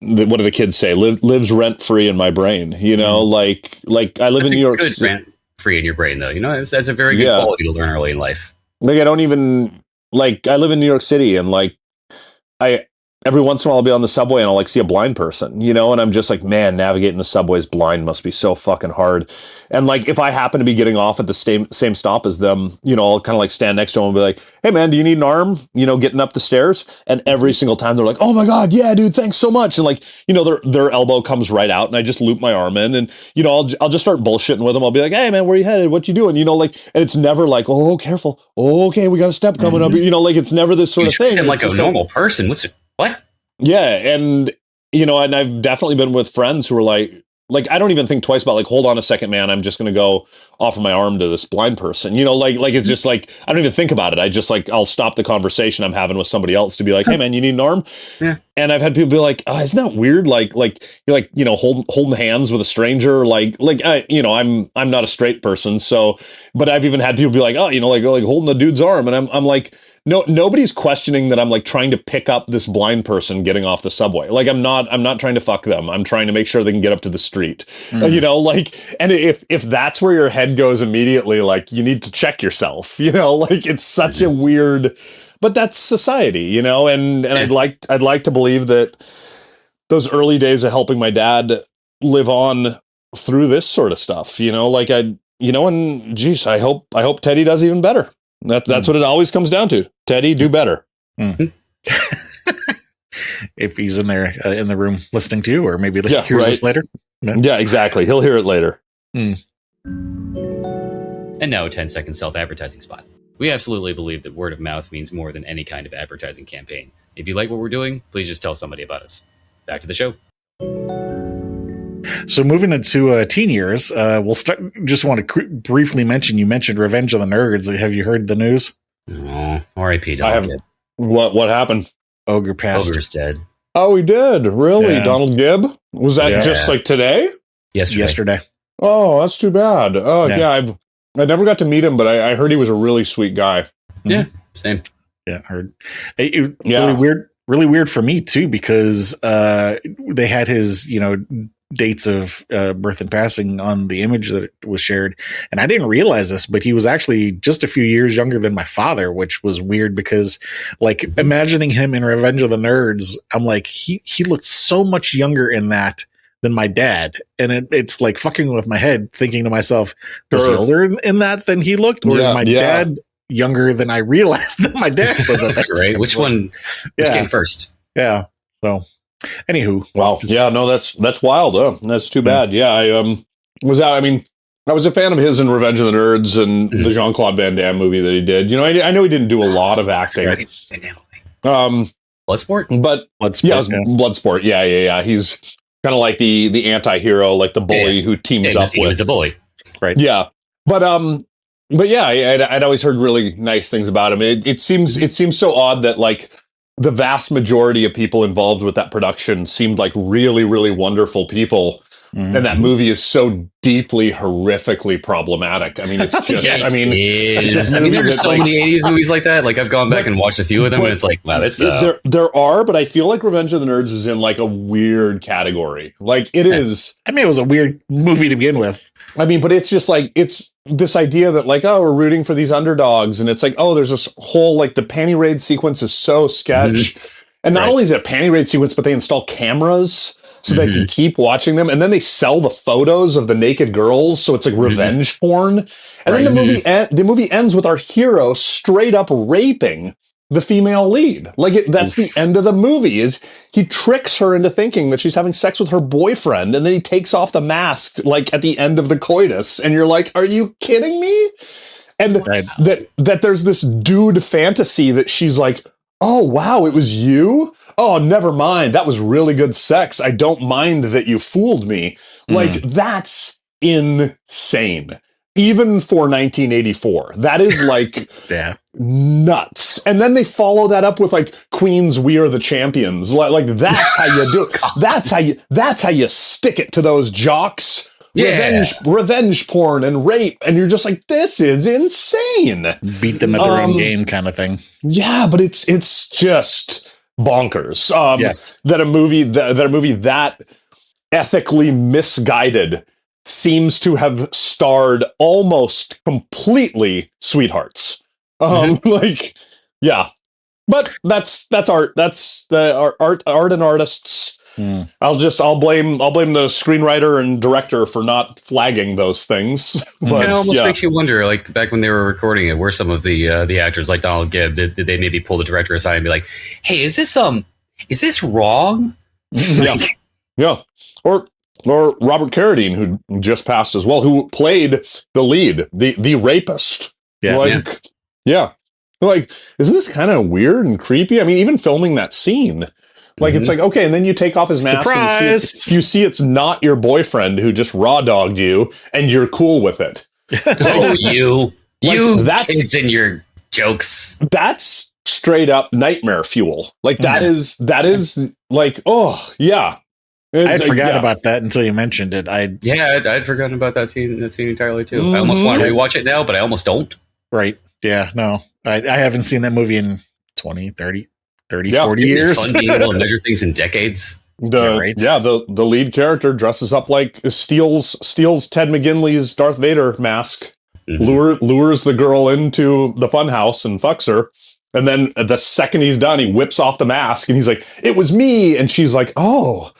what do the kids say, lives rent free in my brain, like I live in New York. Good rent free in your brain, though. That's a very good quality to learn early in life. Like I don't even I live in New York City, and every once in a while I'll be on the subway and I'll like see a blind person, and I'm just like, man, navigating the subways blind must be so fucking hard. And like, if I happen to be getting off at the same stop as them, I'll kind of like stand next to them and be like, hey man, do you need an arm, getting up the stairs? And every single time they're like, oh my God, yeah, dude, thanks so much. And like, their elbow comes right out and I just loop my arm in, and, I'll just start bullshitting with them. I'll be like, hey man, where you headed? What you doing? And it's never like, oh, careful. Oh, okay. We got a step coming up. Like, it's never this sort of thing. It's like a normal person. What's it? What? Yeah. And, and I've definitely been with friends who are like, I don't even think twice about like, hold on a second, man, I'm just going to go offer my arm to this blind person, it's just like, I don't even think about it. I just like, I'll stop the conversation I'm having with somebody else to be like, hey man, you need an arm? Yeah. And I've had people be like, oh, isn't that weird? You're holding hands with a stranger. I'm not a straight person. So, but I've even had people be like, oh, like holding the dude's arm. And I'm like, no, nobody's questioning that I'm like trying to pick up this blind person getting off the subway. Like I'm not trying to fuck them. I'm trying to make sure they can get up to the street, and if that's where your head goes immediately, like you need to check yourself, it's such a weird, but that's society, and I'd like to believe that those early days of helping my dad live on through this sort of stuff, and geez, I hope Teddy does even better. That's what it always comes down to. Teddy, do better. If he's in there in the room listening to you, or maybe hears this later. No? Yeah, exactly. He'll hear it later. And now a 10-second self-advertising spot. We absolutely believe that word of mouth means more than any kind of advertising campaign. If you like what we're doing, please just tell somebody about us. Back to the show. So moving into teen years, we'll start. Just want to briefly mention. You mentioned Revenge of the Nerds. Have you heard the news? Oh, R.I.P. I haven't. What happened? Ogre passed. Ogre's dead. Oh, he did. Really? Yeah. Donald Gibb? Was that just like today? Yesterday. Oh, that's too bad. Oh, yeah. I never got to meet him, but I heard he was a really sweet guy. Yeah, same. Yeah, heard. Really weird for me too, because they had his dates of birth and passing on the image that was shared, and I didn't realize this, but he was actually just a few years younger than my father, which was weird because like imagining him in Revenge of the Nerds, I'm like, he looked so much younger in that than my dad, and it's like fucking with my head, thinking to myself, was he older in that than he looked, or is my dad younger than I realized that my dad was at that right? Which one came first? Yeah. So anywho. Wow. Yeah, no, that's wild. That's too bad. Yeah. I was a fan of his in Revenge of the Nerds and the Jean-Claude Van Damme movie that he did. I know he didn't do a lot of acting. Bloodsport? But Bloodsport. Yeah. He's kind of like the anti-hero, like the bully who teams up with. He was the bully. Right. Yeah. But yeah, I'd always heard really nice things about him. It seems so odd that like the vast majority of people involved with that production seemed like really, really wonderful people. Mhm. And that movie is so deeply, horrifically problematic. I mean, it's just, Yes, I mean, it it's is. a I mean, movie there's that, so like- many 80s movies like that. Like, I've gone back and watched a few of them, and it's like, wow, this. there are, but I feel like Revenge of the Nerds is in like a weird category. Like it is. I mean, it was a weird movie to begin with. I mean, but it's just like, it's this idea that like, oh, we're rooting for these underdogs. And it's like, oh, there's this whole, like the panty raid sequence is so sketch. And not Right. only is it a panty raid sequence, but they install cameras so they can keep watching them. And then they sell the photos of the naked girls. So it's like revenge porn. And then the movie ends with our hero straight up raping the female lead. Like that's the end of the movie is he tricks her into thinking that she's having sex with her boyfriend. And then he takes off the mask, like at the end of the coitus. And you're like, are you kidding me? And that there's this dude fantasy that she's like, oh, wow, it was you? Oh, never mind. That was really good sex. I don't mind that you fooled me. Like, that's insane. Even for 1984. That is like nuts. And then they follow that up with like Queen's We Are the Champions. Like that's how you do it. That's how you stick it to those jocks. Revenge porn and rape, and you're just like, this is insane. Beat them at their own game kind of thing. Yeah, but it's just bonkers. Yes. That a movie that ethically misguided seems to have starred almost completely sweethearts. Like, yeah. But that's art. That's the art and artists. I'll blame the screenwriter and director for not flagging those things. But it almost makes you wonder, like back when they were recording it, were some of the actors like Donald Gibb, did they maybe pull the director aside and be like, "Hey, is this wrong?" Yeah. Or Robert Carradine, who just passed as well, who played the lead, the rapist. Like, isn't this kind of weird and creepy? I mean, even filming that scene. Like, it's like, okay, and then you take off his mask and you see it's not your boyfriend who just raw dogged you, and you're cool with it. Oh, you kids and your jokes. That's straight up nightmare fuel. Like, that is like, oh, yeah. I forgot about that until you mentioned it. I'd forgotten about that scene entirely, too. I almost want to rewatch it now, but I almost don't. Right. Yeah, no. I haven't seen that movie in 20, 30, 40 years. It's fun being able to measure things in decades. The lead character dresses up like steals Ted McGinley's Darth Vader mask, lures the girl into the funhouse and fucks her. And then the second he's done, he whips off the mask and he's like, "It was me." And she's like, "Oh,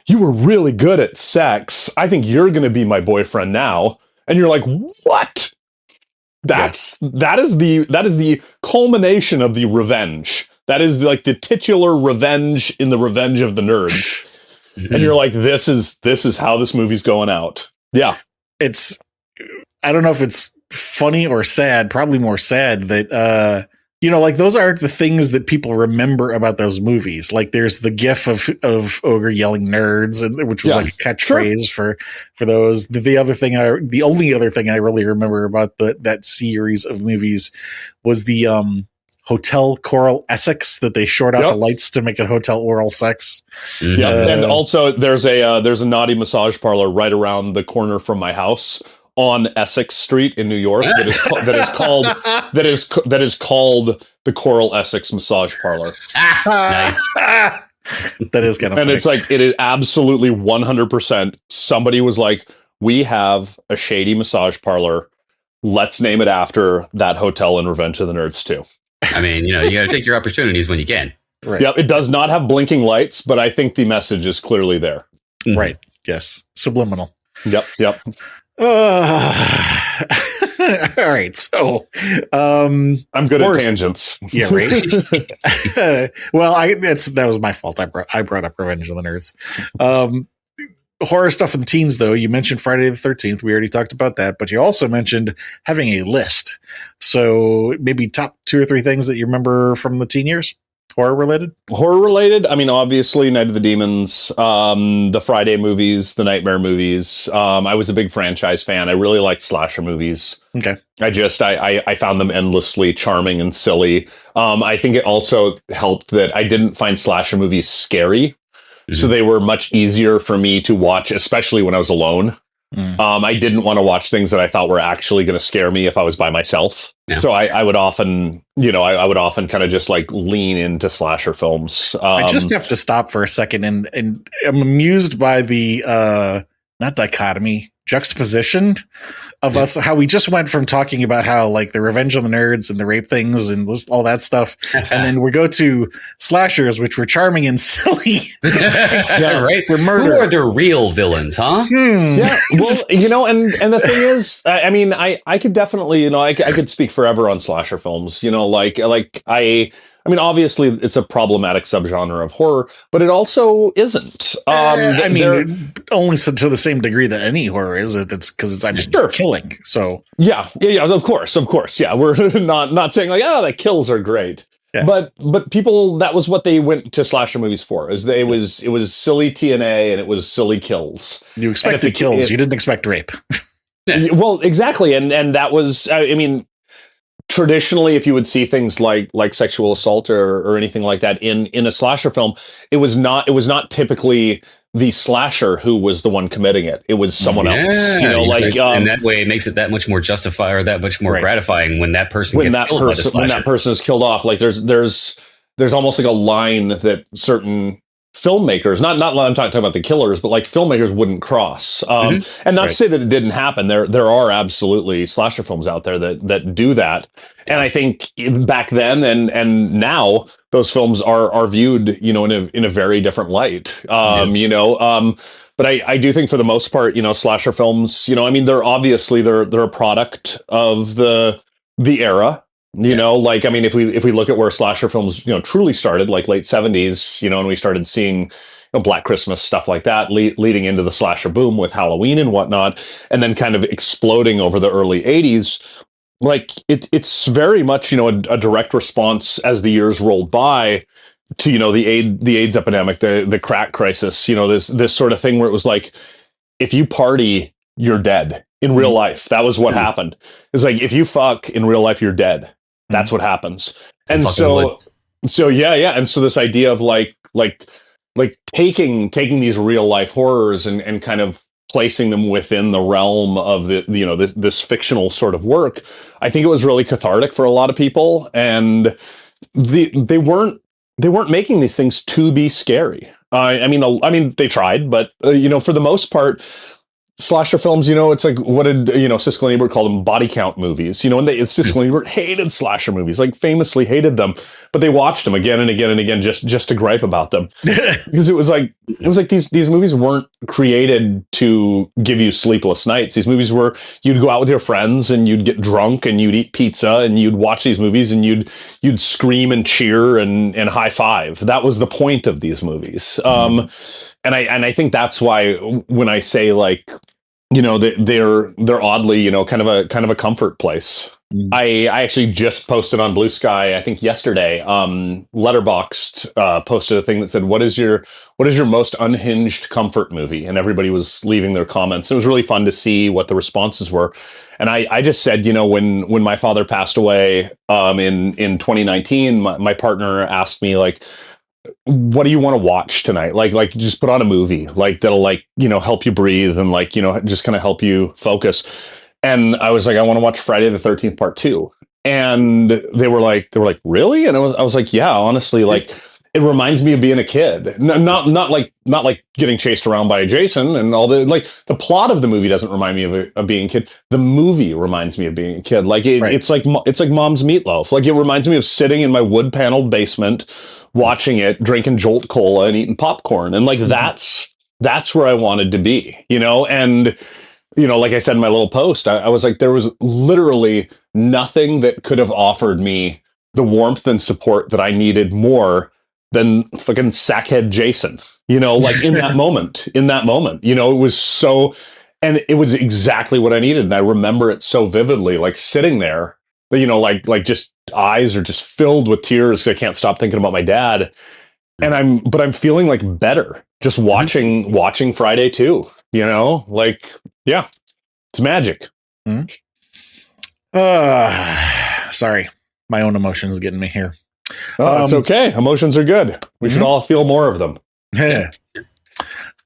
you were really good at sex. I think you're going to be my boyfriend now." And you're like, "What?" That is the culmination of the revenge. That is like the titular revenge in the Revenge of the Nerds. And you're like, this is how this movie's going out. Yeah. I don't know if it's funny or sad, probably more sad that, like those are the things that people remember about those movies. Like there's the gif of Ogre yelling nerds, which was like a catchphrase for those. The only other thing I really remember about that series of movies was the, Hotel Coral Essex that they short out the lights to make it Hotel Oral Sex. And also there's a naughty massage parlor right around the corner from my house on Essex Street in New York that is called the Coral Essex Massage Parlor. Nice. That is kind of and funny. It's like it is absolutely 100%. Somebody was like, "We have a shady massage parlor. Let's name it after that hotel in Revenge of the Nerds too." I mean, you got to take your opportunities when you can. Right. Yeah, it does not have blinking lights, but I think the message is clearly there. Right. Yes. Subliminal. Yep. All right. So, I'm good at tangents. Yeah, right. Well, that was my fault. I brought up Revenge of the Nerds. Horror stuff in the teens, though. You mentioned Friday the 13th. We already talked about that, but you also mentioned having a list. So maybe top 2 or 3 things that you remember from the teen years, horror related. I mean, obviously Night of the Demons, the Friday movies, the Nightmare movies. I was a big franchise fan. I really liked slasher movies. Okay. I found them endlessly charming and silly. I think it also helped that I didn't find slasher movies scary. So they were much easier for me to watch, especially when I was alone. I didn't want to watch things that I thought were actually going to scare me if I was by myself. Yeah. So I would often, I would often kind of just like lean into slasher films. I just have to stop for a second, and I'm amused by the not dichotomy, juxtaposition of us, how we just went from talking about how like the Revenge of the Nerds and the rape things and all that stuff, and then we go to slashers, which were charming and silly. Yeah, right. For murder, who are the real villains, huh? Yeah, well, and the thing is, I mean, I could definitely, I could speak forever on slasher films. I mean, obviously, it's a problematic subgenre of horror, but it also isn't. I mean, only to the same degree that any horror is. It's because it's killing. So yeah, of course, yeah. We're not saying like, the kills are great, but people, that was what they went to slasher movies for. It was silly TNA and it was silly kills. You expected kills, you didn't expect rape. Well, exactly, and that was, I mean. Traditionally, if you would see things like sexual assault or anything like that in a slasher film, it was not typically the slasher who was the one committing it. It was someone else. And that way it makes it that much more justified or that much more gratifying when that person gets killed by the slasher. When that person is killed off. Like there's almost like a line that certain filmmakers, not I'm talking about the killers, but like filmmakers wouldn't cross. And not to say that it didn't happen. There are absolutely slasher films out there that do that. And I think back then and now those films are viewed, in a very different light. But I do think for the most part, slasher films, I mean, they're a product of the era. I mean, if we look at where slasher films, truly started, like late 70s, and we started seeing Black Christmas, stuff like that, leading into the slasher boom with Halloween and whatnot, and then kind of exploding over the early 80s. Like it's very much, a direct response as the years rolled by to, the AIDS epidemic, the crack crisis, this sort of thing where it was like, if you party, you're dead in real life. That was what happened. It's like, if you fuck in real life, you're dead. That's what happens. And so yeah. And so this idea of like taking these real life horrors and kind of placing them within the realm of this fictional sort of work, I think it was really cathartic for a lot of people. And they weren't making these things to be scary. I mean, they tried, but for the most part, slasher films, it's like, what did, Siskel and Ebert call them? Body count movies, and Siskel and Ebert hated slasher movies, like famously hated them, but they watched them again and again and again, just to gripe about them. Because it was like these movies weren't created to give you sleepless nights. These movies were, you'd go out with your friends and you'd get drunk and you'd eat pizza and you'd watch these movies and you'd scream and cheer and high five. That was the point of these movies. And I think that's why when I say like, they're oddly, kind of a comfort place. I actually just posted on Blue Sky, I think yesterday, Letterboxd posted a thing that said, what is your most unhinged comfort movie? And everybody was leaving their comments. It was really fun to see what the responses were. And I just said, when my father passed away in 2019, my partner asked me like, what do you want to watch tonight? Like just put on a movie like that'll help you breathe and just kind of help you focus. And I was like, I want to watch Friday the 13th Part 2. And they were like, really? And I was like, yeah, honestly, like it reminds me of being a kid. Not like getting chased around by Jason and all the, like the plot of the movie doesn't remind me of being a kid. The movie reminds me of being a kid. Like it's like Mom's Meatloaf. Like it reminds me of sitting in my wood paneled basement, watching it, drinking Jolt Cola and eating popcorn. And like, that's where I wanted to be, and, like I said in my little post, I was like, there was literally nothing that could have offered me the warmth and support that I needed more than fucking sackhead Jason, like in that moment, it was so, and it was exactly what I needed. And I remember it so vividly, like sitting there, like just eyes are just filled with tears. I can't stop thinking about my dad. And I'm feeling like better just watching Friday 2, like, yeah, it's magic. Sorry. My own emotions getting me here. Oh, it's okay. Emotions are good. We should all feel more of them. Yeah.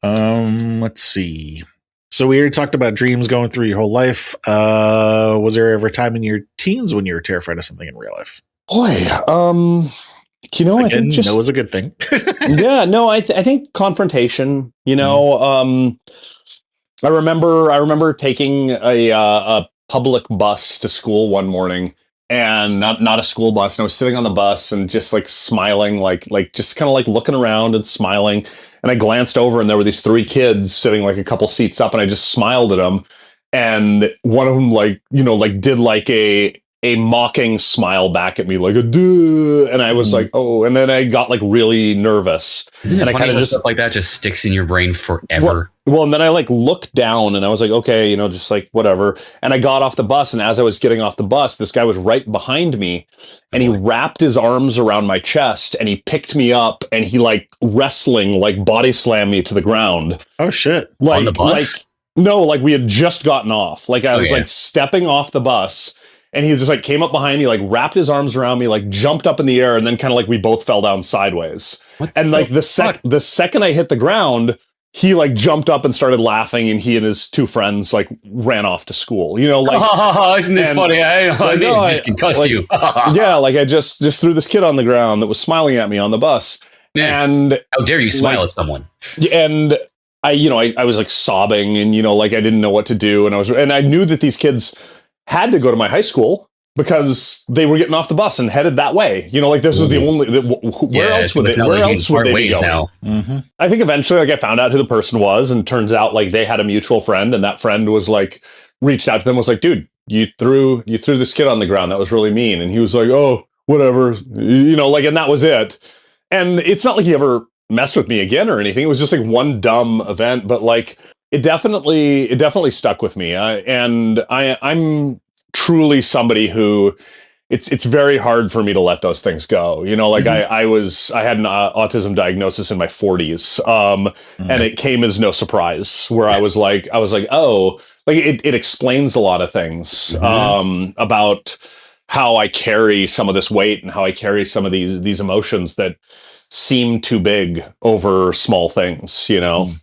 Let's see. So we already talked about dreams going through your whole life. Was there ever a time in your teens when you were terrified of something in real life? Boy, Again, I think just no is a good thing. yeah, no, I think confrontation. I remember taking a public bus to school one morning, and not a school bus. And I was sitting on the bus and just like smiling, like just kind of like looking around and smiling. And I glanced over, and there were these three kids sitting like a couple seats up, and I just smiled at them. And one of them, did like a mocking smile back at me, like a duh. And I was like, oh, and then I got like really nervous. Isn't it and I funny kind of how just stuff like that just sticks in your brain forever? Well, and then I like looked down and I was like, okay, just like whatever. And I got off the bus, and as I was getting off the bus, this guy was right behind me, and he wrapped his arms around my chest, and he picked me up, and he like wrestling, like body slammed me to the ground. Oh shit. On the bus? No, like we had just gotten off. Like I was like stepping off the bus, and he just like came up behind me, like wrapped his arms around me, like jumped up in the air, and then kind of like we both fell down sideways. And like the second I hit the ground, he like jumped up and started laughing, and he and his two friends like ran off to school. Isn't this funny? I just concussed you. Yeah, like I just threw this kid on the ground that was smiling at me on the bus. Yeah. And how dare you smile at someone? And I was like sobbing, and like I didn't know what to do, and I knew that these kids had to go to my high school because they were getting off the bus and headed that way. Like this was the only. Where else would they be going? Now? Mm-hmm. I think eventually, like I found out who the person was, and turns out like they had a mutual friend, and that friend was like reached out to them, was like, "Dude, you threw this kid on the ground. That was really mean." And he was like, "Oh, whatever," and that was it. And it's not like he ever messed with me again or anything. It was just like one dumb event, but like it definitely stuck with me. I'm truly somebody who it's very hard for me to let those things go. I had an autism diagnosis in my 40s. And it came as no surprise, where I was like, oh, like it explains a lot of things, about how I carry some of this weight and how I carry some of these emotions that seem too big over small things,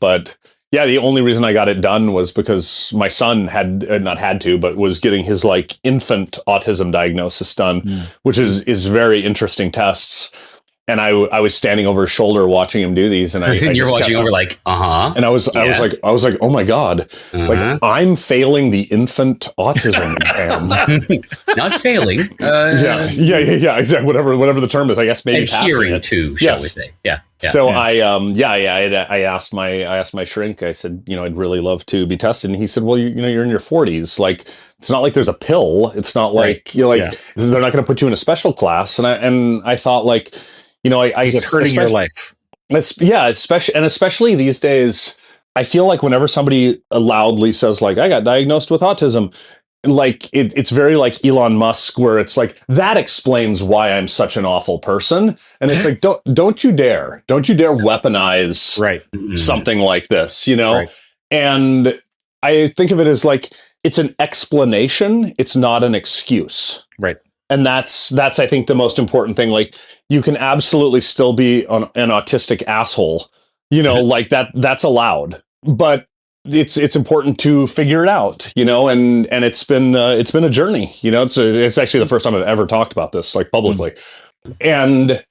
but yeah, the only reason I got it done was because my son had not had to, but was getting his like infant autism diagnosis done, which is very interesting tests. And I was standing over his shoulder watching him do these, and you're watching over like, and I was like, oh my God, like I'm failing the infant autism exam. Not failing. Yeah, exactly. Whatever the term is, I guess maybe adhering to, shall we say? Yeah. So I asked my shrink. I said, I'd really love to be tested, and he said, well, you're in your 40s, like it's not like there's a pill. It's not like they're not going to put you in a special class. And I thought like. Is it hurting your life? Especially these days, I feel like whenever somebody loudly says like, I got diagnosed with autism, like it's very like Elon Musk, where it's like, that explains why I'm such an awful person. And it's like, don't you dare weaponize something like this, Right. And I think of it as like, it's an explanation. It's not an excuse. Right. And that's I think the most important thing. Like you can absolutely still be an autistic asshole, like that's allowed, but it's important to figure it out, and it's been a journey, it's actually the first time I've ever talked about this like publicly. And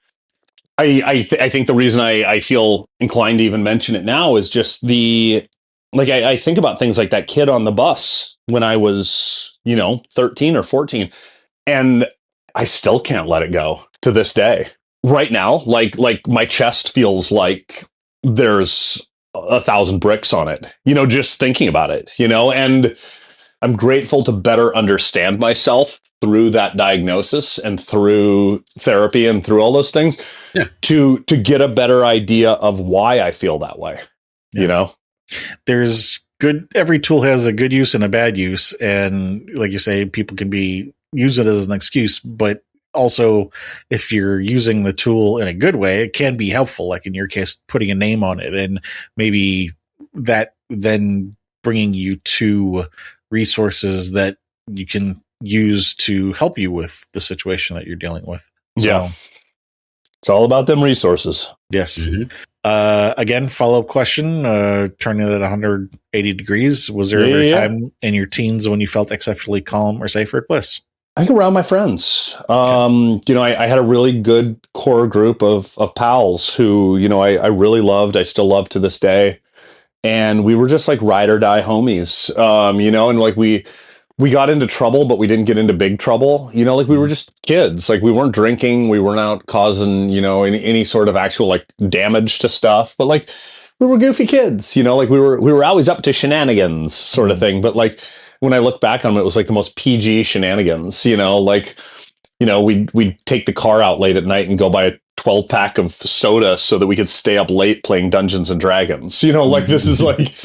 I think the reason I feel inclined to even mention it now is just I think about things like that kid on the bus when I was, 13 or 14. And I still can't let it go to this day. Right now, like my chest feels like there's 1,000 bricks on it, just thinking about it, and I'm grateful to better understand myself through that diagnosis and through therapy and through all those things to get a better idea of why I feel that way, There's every tool has a good use and a bad use. And like you say, people can use it as an excuse, but also if you're using the tool in a good way, it can be helpful. Like in your case, putting a name on it, and maybe that then bringing you to resources that you can use to help you with the situation that you're dealing with. So, It's all about them resources. Yes. Mhm. Again, follow-up question, turning it at 180 degrees. Was there ever a time in your teens when you felt exceptionally calm or safe or at bliss? I think around my friends. I had a really good core group of pals who, I really loved. I still love to this day. And we were just like ride or die homies, and like we got into trouble, but we didn't get into big trouble. Like we were just kids. Like we weren't drinking. We weren't out causing, any sort of actual like damage to stuff. But like we were goofy kids, like we were always up to shenanigans sort of thing. But like when I look back on it, it was like the most PG shenanigans, we'd take the car out late at night and go buy a 12-pack of soda so that we could stay up late playing Dungeons and Dragons. Like this is like,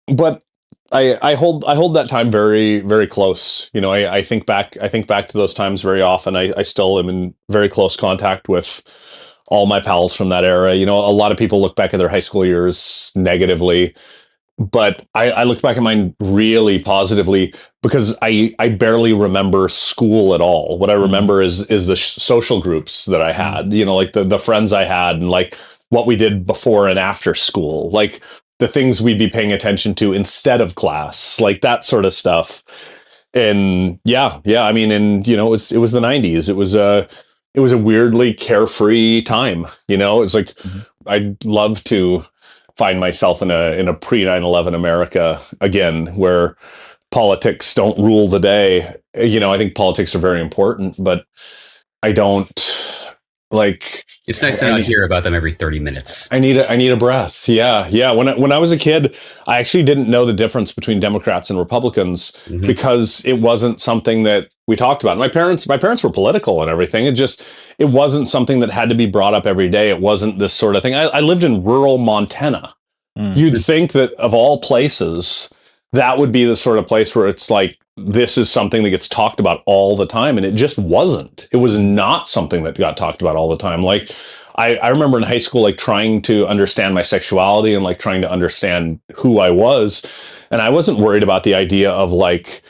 but I hold that time very, very close. I think back to those times very often. I still am in very close contact with all my pals from that era. A lot of people look back at their high school years negatively, but I look back at mine really positively because I barely remember school at all. What I remember is the social groups that I had, like the friends I had and like what we did before and after school, like the things we'd be paying attention to instead of class, like that sort of stuff. And I mean, and it was the 90s. It was a weirdly carefree time. It's like I'd love to find myself in a pre 9/11 America again, where politics don't rule the day. I think politics are very important, but I don't like. It's nice to not hear about them every 30 minutes. I need a breath. Yeah. When I was a kid, I actually didn't know the difference between Democrats and Republicans because it wasn't something that we talked about. My parents were political and everything. It wasn't something that had to be brought up every day. It wasn't this sort of thing. I lived in rural Montana. You'd think that of all places, that would be the sort of place where it's like, this is something that gets talked about all the time. And it just wasn't. It was not something that got talked about all the time. Like, I remember in high school, like trying to understand my sexuality and like trying to understand who I was. And I wasn't worried about the idea of like,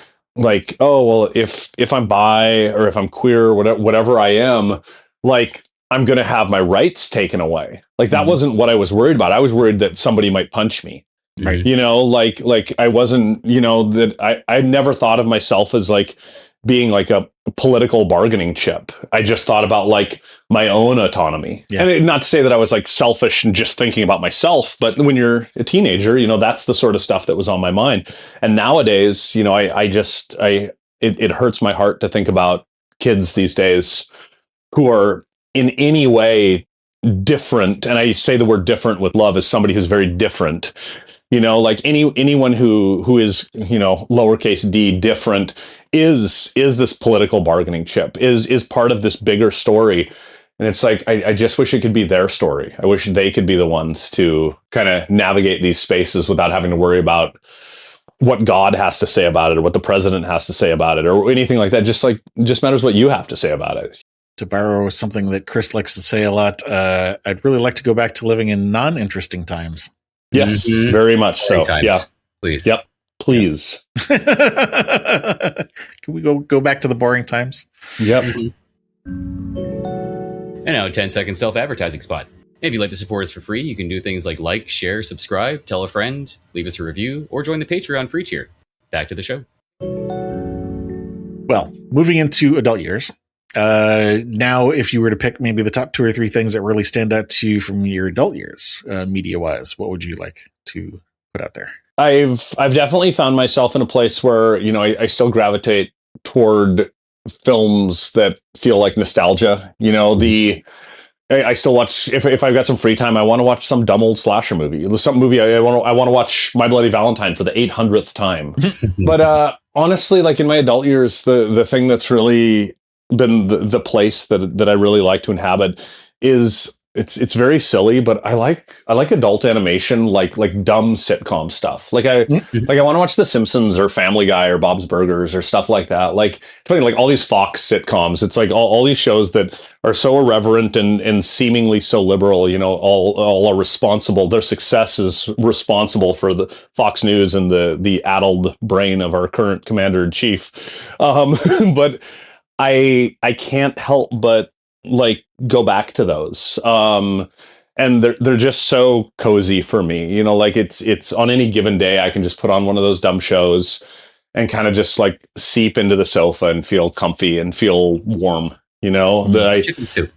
oh, well, if I'm bi or if I'm queer, whatever I am, like, I'm going to have my rights taken away. Like that wasn't what I was worried about. I was worried that somebody might punch me. Right. Like I wasn't, that I never thought of myself as like being like a political bargaining chip. I just thought about like my own autonomy. Yeah. And not to say that I was like selfish and just thinking about myself, but when you're a teenager, that's the sort of stuff that was on my mind. And nowadays, it hurts my heart to think about kids these days who are in any way different. And I say the word different with love as somebody who's very different. Like anyone who is, lowercase d different is this political bargaining chip, is part of this bigger story. And it's like, I just wish it could be their story. I wish they could be the ones to kind of navigate these spaces without having to worry about what God has to say about it or what the president has to say about it or anything like that. Just matters what you have to say about it. To borrow something that Chris likes to say a lot, I'd really like to go back to living in non-interesting times. Yes, very much so. Times. Yeah, please. Yep, please. Can we go back to the boring times? Yep. And now a 10-second self-advertising spot. If you'd like to support us for free, you can do things like, share, subscribe, tell a friend, leave us a review, or join the Patreon free tier. Back to the show. Well, moving into adult years. Now, if you were to pick maybe the top 2 or 3 things that really stand out to you from your adult years, media-wise, what would you like to put out there? I've definitely found myself in a place where, I still gravitate toward films that feel like nostalgia. I still watch, if I've got some free time, I want to watch some dumb old slasher movie. Some movie I want to watch My Bloody Valentine for the 800th time. But honestly, like in my adult years, the thing that's really been the place that I really like to inhabit is it's very silly, but I like adult animation, like dumb sitcom stuff. Like I want to watch The Simpsons or Family Guy or Bob's Burgers or stuff like that. Like it's funny, like all these Fox sitcoms. It's like all these shows that are so irreverent and seemingly so liberal. All are responsible. Their success is responsible for the Fox News and the addled brain of our current commander in chief. But I can't help but like go back to those. And they're just so cozy for me. You know, like it's on any given day, I can just put on one of those dumb shows and kind of just like seep into the sofa and feel comfy and feel warm. You know, It's chicken soup.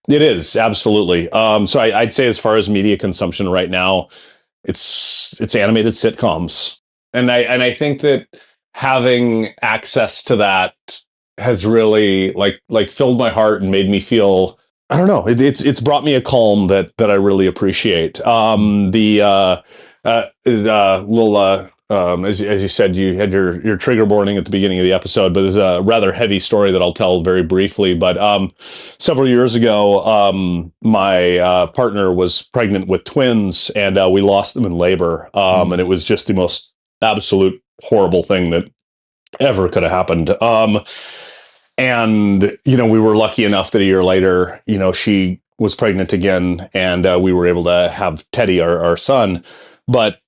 it is absolutely. So I'd say as far as media consumption right now, it's animated sitcoms, and I think that having access to that has really like filled my heart and made me feel, I don't know, it's brought me a calm that I really appreciate. Little as you said, you had your trigger warning at the beginning of the episode, but there's a rather heavy story that I'll tell very briefly. But several years ago, my partner was pregnant with twins, and we lost them in labor. And it was just the most absolute horrible thing that ever could have happened. And, you know, we were lucky enough that a year later, you know, she was pregnant again, and we were able to have Teddy, our son. But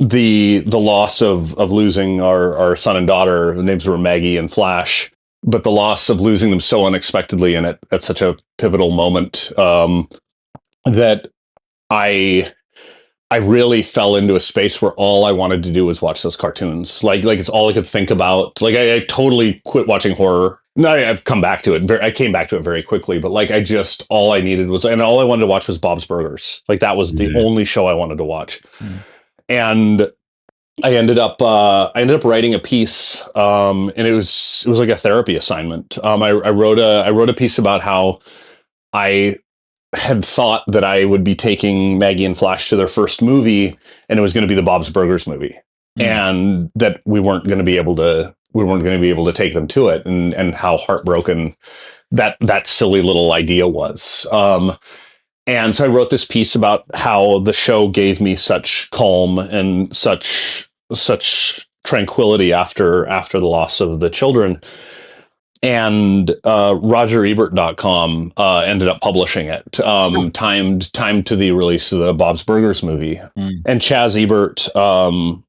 the loss of losing our son and daughter, the names were Maggie and Flash, but the loss of losing them so unexpectedly and at such a pivotal moment, that I really fell into a space where all I wanted to do was watch those cartoons. Like it's all I could think about. Like I totally quit watching horror. No, I've come back to it. I came back to it very quickly, but like all I needed was, and all I wanted to watch was Bob's Burgers. Like that was the only show I wanted to watch. And I ended up writing a piece, and it was like a therapy assignment. I wrote a piece about how I had thought that I would be taking Maggie and Flash to their first movie, and it was going to be the Bob's Burgers movie, and that we weren't going to be able to take them to it, and how heartbroken that silly little idea was. And so I wrote this piece about how the show gave me such calm and such tranquility after the loss of the children. And RogerEbert.com ended up publishing it, timed to the release of the Bob's Burgers movie. And Chaz Ebert,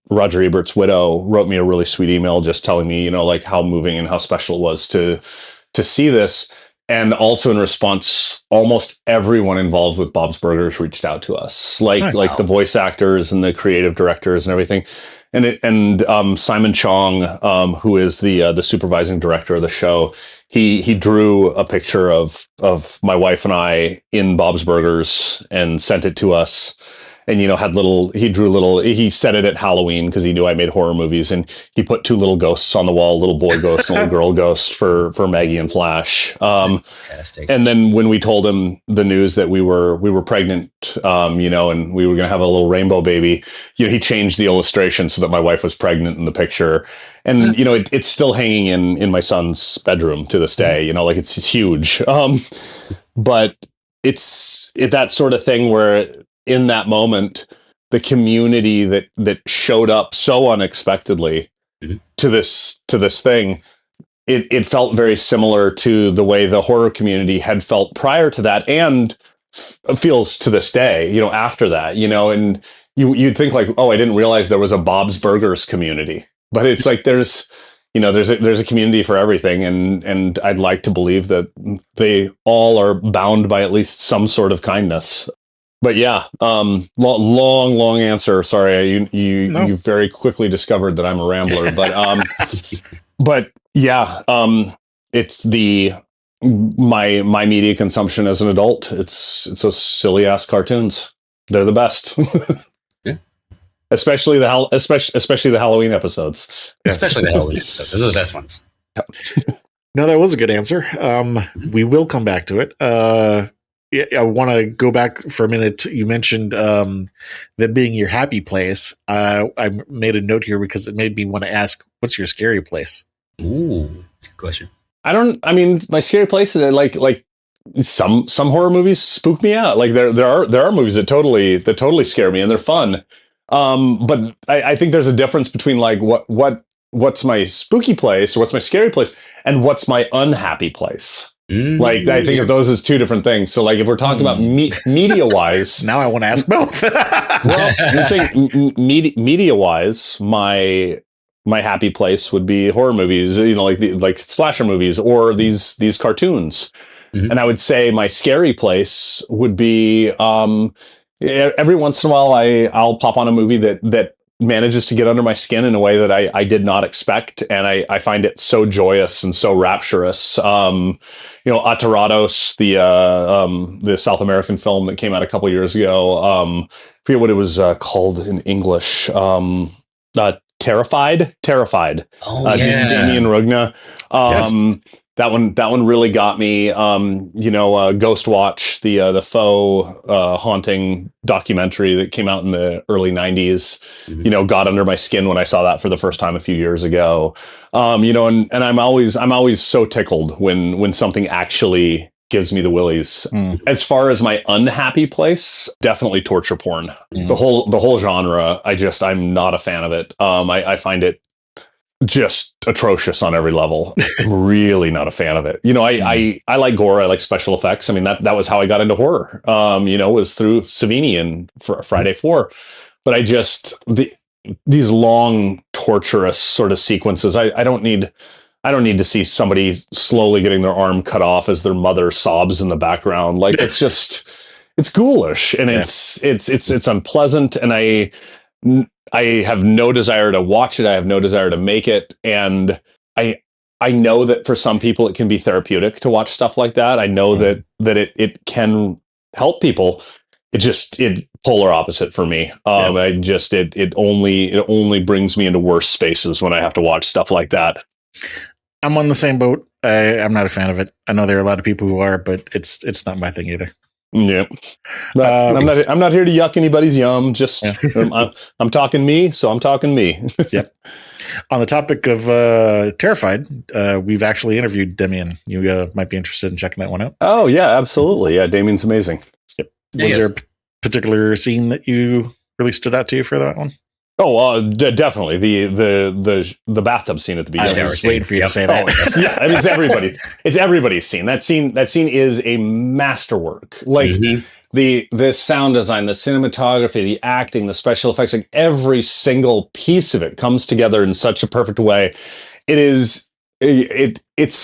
Roger Ebert's widow, wrote me a really sweet email just telling me, you know, like how moving and how special it was to see this. And also in response, almost everyone involved with Bob's Burgers reached out to us, like the voice actors and the creative directors and everything. And Simon Chong, who is the supervising director of the show, he drew a picture of my wife and I in Bob's Burgers and sent it to us. And, you know, he set it at Halloween because he knew I made horror movies, and he put two little ghosts on the wall, a little boy ghost and a little girl ghost for Maggie and Flash. And then when we told him the news that we were pregnant, you know, and we were going to have a little rainbow baby, you know, he changed the illustration so that my wife was pregnant in the picture. And, you know, it's still hanging in my son's bedroom to this day, you know, like it's huge. But it's that sort of thing where in that moment, the community that showed up so unexpectedly to this thing, it felt very similar to the way the horror community had felt prior to that, and feels to this day, you know, after that, you know. And you'd think like, oh, I didn't realize there was a Bob's Burgers community, but it's like there's a community for everything, and I'd like to believe that they all are bound by at least some sort of kindness. But yeah, long answer. Sorry, you very quickly discovered that I'm a rambler. But yeah, it's my media consumption as an adult. It's those silly ass cartoons. They're the best. Yeah. Especially the Halloween episodes. Especially the Halloween episodes. Those are the best ones. No, that was a good answer. We will come back to it. Yeah, I want to go back for a minute. You mentioned them being your happy place. I made a note here because it made me want to ask, what's your scary place? Ooh, that's a good question. I mean, my scary place is like some horror movies spook me out. Like there are movies that totally scare me and they're fun. But I think there's a difference between like what's my spooky place or what's my scary place and what's my unhappy place. Like I think of those as two different things. So like if we're talking about media wise, now I want to ask both. Well, I'm saying media wise, my happy place would be horror movies, you know, like slasher movies or these cartoons. And I would say my scary place would be every once in a while I'll pop on a movie that manages to get under my skin in a way that I did not expect, and I find it so joyous and so rapturous. Atarados, the South American film that came out a couple years ago. I forget what it was called in English. Terrified. Oh, yeah. Damien Rugna. Yes. That one really got me. Ghost Watch, the faux haunting documentary that came out in the early 90s, got under my skin when I saw that for the first time a few years ago. And I'm always so tickled when something actually gives me the willies. As far as my unhappy place, definitely torture porn. The whole genre, I'm not a fan of it. I find it just atrocious on every level. I'm really not a fan of it. I like gore. I like special effects. I mean, that was how I got into horror. Was through Savini and Friday 4. But these long, torturous sort of sequences. I don't need to see somebody slowly getting their arm cut off as their mother sobs in the background. Like, it's ghoulish, and it's unpleasant, and I have no desire to watch it. I have no desire to make it. And I know that for some people it can be therapeutic to watch stuff like that. I know that it can help people. It polar opposite for me. It only brings me into worse spaces when I have to watch stuff like that. I'm on the same boat. I'm not a fan of it. I know there are a lot of people who are, but it's not my thing either. Yeah, I'm not here to yuck anybody's yum. Just I'm talking me, so I'm talking me. Yep. On the topic of Terrified, we've actually interviewed Damien. You might be interested in checking that one out. Oh yeah, absolutely. Yeah, Damien's amazing. Yep. Was there a particular scene that you really stood out to you for that one? Oh, definitely the bathtub scene at the beginning. I was waiting for you to say that. Yeah, I mean, it's everybody's scene. That scene is a masterwork. Like the sound design, the cinematography, the acting, the special effects, like every single piece of it comes together in such a perfect way. It's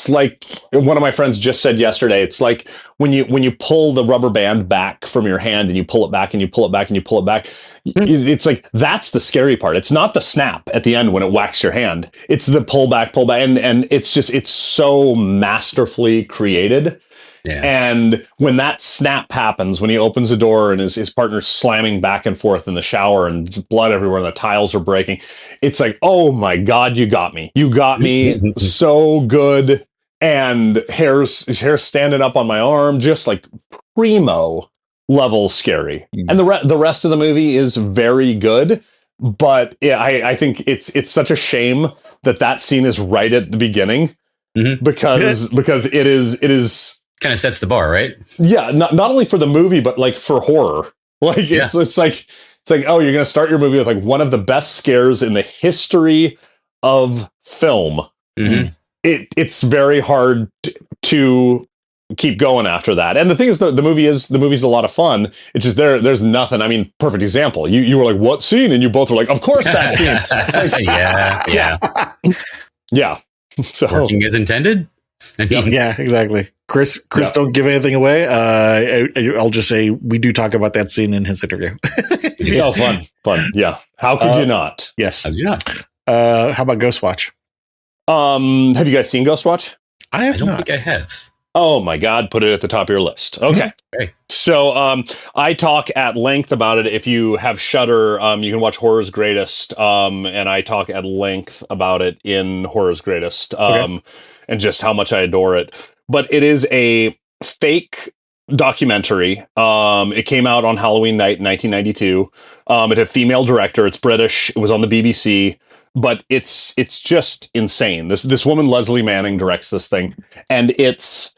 like one of my friends just said yesterday. It's like when you pull the rubber band back from your hand and you pull it back and you pull it back and you pull it back. It's like, that's the scary part. It's not the snap at the end when it whacks your hand. It's the pull back, and it's so masterfully created. Yeah. And when that snap happens, when he opens the door and his partner's slamming back and forth in the shower and blood everywhere and the tiles are breaking, it's like, oh my God, you got me. You got me so good. And hair's standing up on my arm, just like primo level scary. And the rest of the movie is very good. But yeah, I think it's such a shame that scene is right at the beginning because it is kind of sets the bar, right? Yeah, not only for the movie, but like for horror. Like it's like, oh, you're gonna start your movie with like one of the best scares in the history of film. It's very hard to keep going after that. And the thing is, the movie's a lot of fun. It's just there's nothing. I mean, perfect example. You were like, what scene? And you both were like, of course that scene. Like, yeah. So working as intended. I mean, yeah, exactly. Chris, don't give anything away. I'll just say we do talk about that scene in his interview. Oh, fun. Yeah. How could you not? Yes. How could you not? How about Ghost Watch? Have you guys seen Ghost Watch? I don't think I have. Oh my God, put it at the top of your list. Okay. So I talk at length about it. If you have Shudder, you can watch Horror's Greatest. And I talk at length about it in Horror's Greatest. And just how much I adore it. But it is a fake documentary. It came out on Halloween night in 1992. It had a female director. It's British. It was on the BBC. But it's just insane. This woman, Leslie Manning, directs this thing. And it's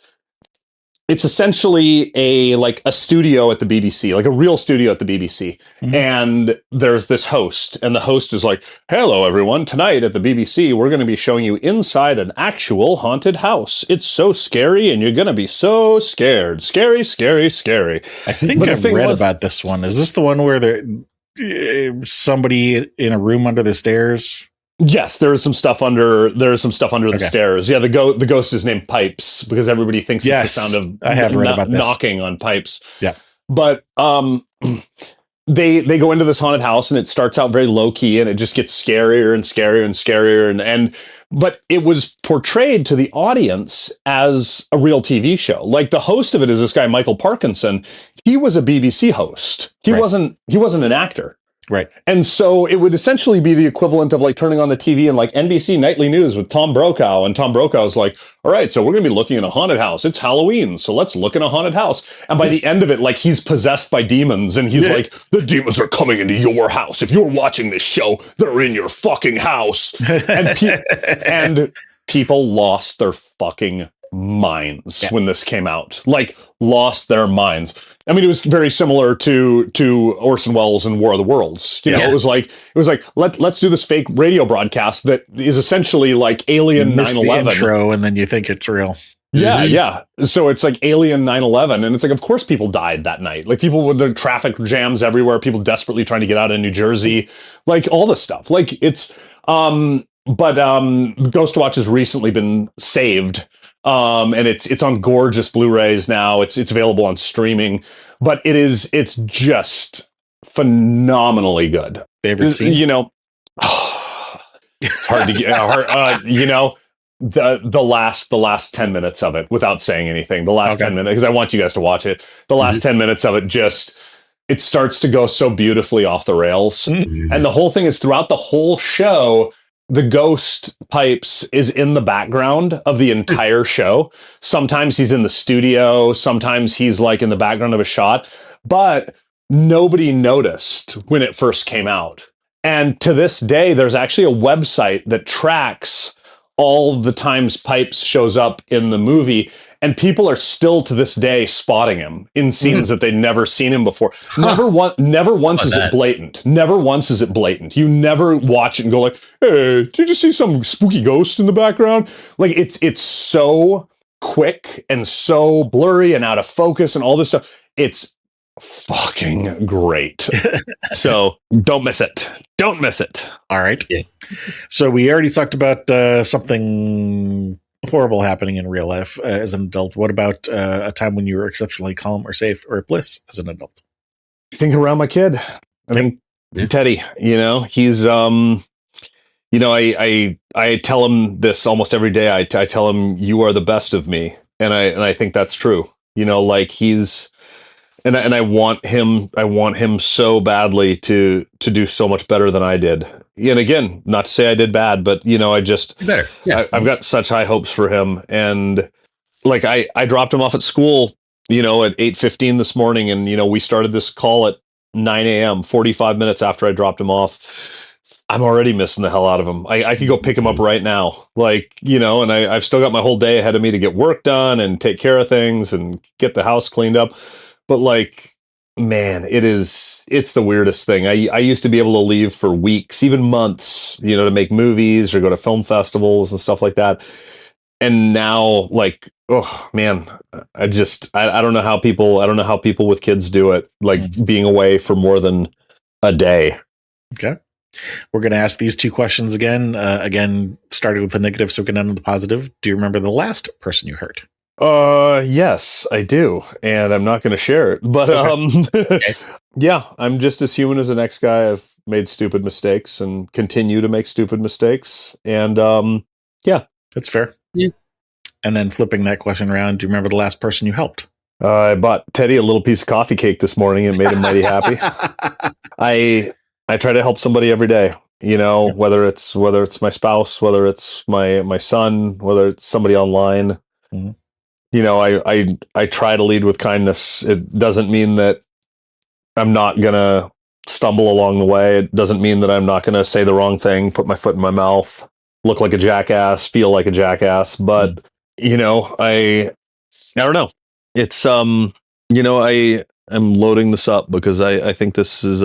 essentially a studio at the BBC, like a real studio at the BBC. And there's this host, and the host is like, hello, everyone. Tonight at the BBC, we're going to be showing you inside an actual haunted house. It's so scary, and you're going to be so scared. Scary, scary, scary. I think I've read about this one. Is this the one where somebody in a room under the stairs? Yes, there is some stuff under the Okay. stairs. Yeah, the ghost is named Pipes because everybody thinks it's the sound of I have read about this. knocking on pipes. Yeah. But they go into this haunted house and it starts out very low key and it just gets scarier and scarier and scarier and but it was portrayed to the audience as a real TV show. Like the host of it is this guy Michael Parkinson. He was a BBC host. He wasn't an actor. Right. And so it would essentially be the equivalent of like turning on the TV and like NBC Nightly News with Tom Brokaw. And Tom Brokaw is like, all right, so we're going to be looking at a haunted house. It's Halloween. So let's look in a haunted house. And by the end of it, like he's possessed by demons. And he's like, the demons are coming into your house. If you're watching this show, they're in your fucking house. And people lost their fucking minds when this came out, like lost their minds. I mean, it was very similar to Orson Welles and War of the Worlds. You know, it was like let's do this fake radio broadcast that is essentially like Alien 9/11 the intro, and then you think it's real. Yeah, yeah. So it's like Alien 9/11, and it's like, of course, people died that night. Like people with the traffic jams everywhere, people desperately trying to get out of New Jersey, like all this stuff. Like it's but Ghostwatch has recently been saved. And it's on gorgeous Blu-rays now. It's available on streaming, but it's just phenomenally good. Favorite scene? You know, it's hard to get. You know, the last 10 minutes of it, without saying anything. The last 10 minutes, because I want you guys to watch it. The last 10 minutes of it it starts to go so beautifully off the rails, and the whole thing is throughout the whole show. The ghost Pipes is in the background of the entire show. Sometimes he's in the studio. Sometimes he's like in the background of a shot, but nobody noticed when it first came out. And to this day, there's actually a website that tracks all the times Pipes shows up in the movie. And people are still to this day spotting him in scenes that they'd never seen him before. Never once is it blatant. Never once is it blatant. You never watch it and go like, "Hey, did you just see some spooky ghost in the background?" Like it's so quick and so blurry and out of focus and all this stuff. It's fucking great. So don't miss it. Don't miss it. All right. Yeah. So we already talked about something horrible happening in real life as an adult. What about a time when you were exceptionally calm or safe or at bliss as an adult? Thinking around my kid. I think Teddy, you know, he's you know, I tell him this almost every day. I tell him, you are the best of me. And I think that's true. You know, like he's and I want him so badly to do so much better than I did. And again, not to say I did bad, but you know, better. Yeah. I've got such high hopes for him. And like I dropped him off at school, you know, at 8:15 this morning, and you know, we started this call at 9 a.m. 45 minutes after I dropped him off. I'm already missing the hell out of him. I could go pick him up right now, like, you know, and I've still got my whole day ahead of me to get work done and take care of things and get the house cleaned up. But like, man, it's the weirdest thing. I used to be able to leave for weeks, even months, you know, to make movies or go to film festivals and stuff like that. And now, like, oh man, I don't know how people with kids do it, like being away for more than a day. Okay. We're going to ask these two questions again. Again, starting with the negative so we can end on the positive. Do you remember the last person you hurt? Yes, I do. And I'm not going to share it, but, Okay. yeah, I'm just as human as the next guy. I've made stupid mistakes and continue to make stupid mistakes. And, yeah, That's fair. Yeah. And then flipping that question around, do you remember the last person you helped? I bought Teddy a little piece of coffee cake this morning and made him mighty happy. I try to help somebody every day, you know, whether it's my spouse, whether it's my son, whether it's somebody online. Mhm. You know, I try to lead with kindness. It doesn't mean that I'm not gonna stumble along the way. It doesn't mean that I'm not gonna say the wrong thing, put my foot in my mouth, look like a jackass, feel like a jackass. But you know, I don't know. It's you know, I'm loading this up because I think this is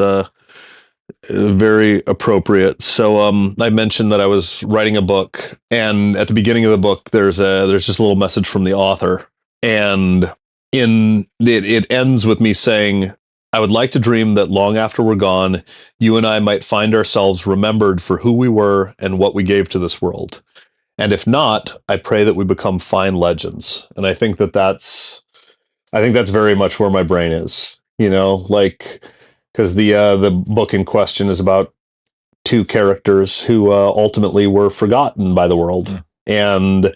very appropriate. So I mentioned that I was writing a book, and at the beginning of the book there's just a little message from the author, and it ends with me saying, I would like to dream that long after we're gone, you and I might find ourselves remembered for who we were and what we gave to this world. And if not, I pray that we become fine legends. And I think I think that's very much where my brain is, like, because the book in question is about two characters who ultimately were forgotten by the world. And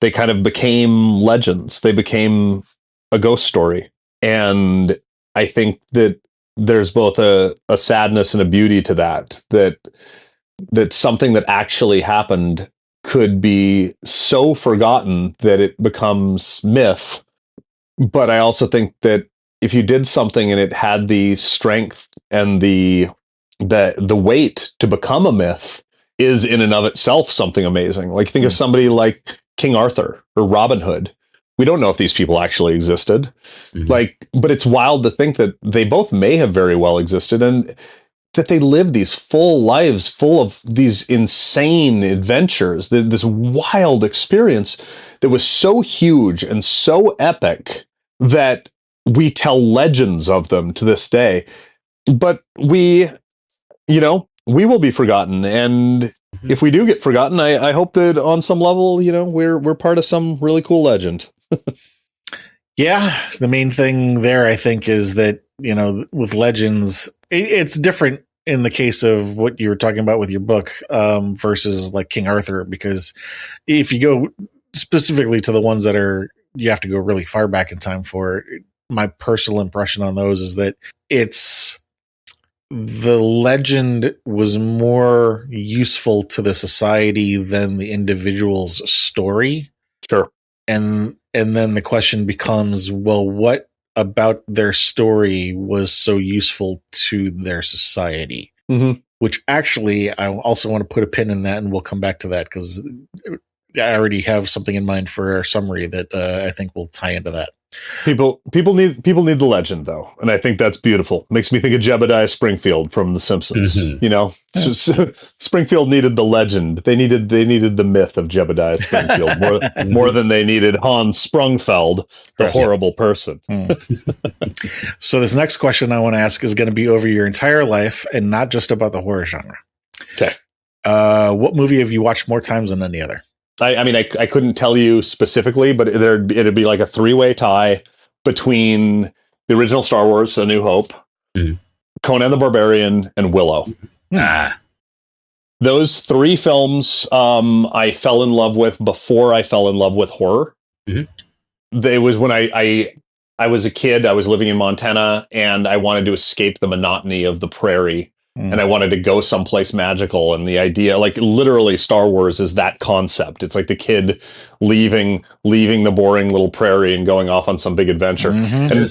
they kind of became legends. They became a ghost story. And I think that there's both a sadness and a beauty to that something that actually happened could be so forgotten that it becomes myth. But I also think that if you did something and it had the strength and the weight to become a myth is in and of itself something amazing. Like think of somebody like King Arthur or Robin Hood. We don't know if these people actually existed. But it's wild to think that they both may have very well existed and that they lived these full lives full of these insane adventures, this wild experience that was so huge and so epic that we tell legends of them to this day. But we will be forgotten. And if we do get forgotten, I hope that on some level, we're part of some really cool legend. Yeah. The main thing there, I think, is that, with legends, it's different in the case of what you were talking about with your book versus like King Arthur, because if you go specifically to the ones that you have to go really far back in time for, my personal impression on those is that the legend was more useful to the society than the individual's story. Sure. And then the question becomes, well, what about their story was so useful to their society? Which actually, I also want to put a pin in that, and we'll come back to that because I already have something in mind for our summary that I think will tie into that. People need the legend though, and I think that's beautiful. Makes me think of Jebediah Springfield from The Simpsons. Springfield needed the legend. They needed the myth of Jebediah Springfield more than they needed Hans Sprungfeld, the horrible person. So this next question I want to ask is going to be over your entire life and not just about the horror genre. Okay. What movie have you watched more times than any other? I couldn't tell you specifically, but it'd be like a three-way tie between the original Star Wars, A New Hope, Conan the Barbarian, and Willow. Those three films I fell in love with before I fell in love with horror. It was when I was a kid, I was living in Montana, and I wanted to escape the monotony of the prairie. And I wanted to go someplace magical. And the idea, like literally Star Wars is that concept. It's like the kid leaving the boring little prairie and going off on some big adventure. And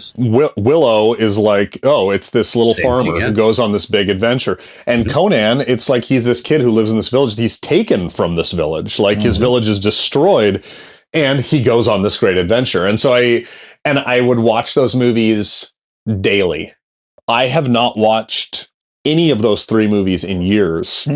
Willow is like, oh, it's this little farmer who goes on this big adventure. And Conan, it's like he's this kid who lives in this village. He's taken from this village. Like his village is destroyed and he goes on this great adventure. And so I would watch those movies daily. I have not watched any of those three movies in years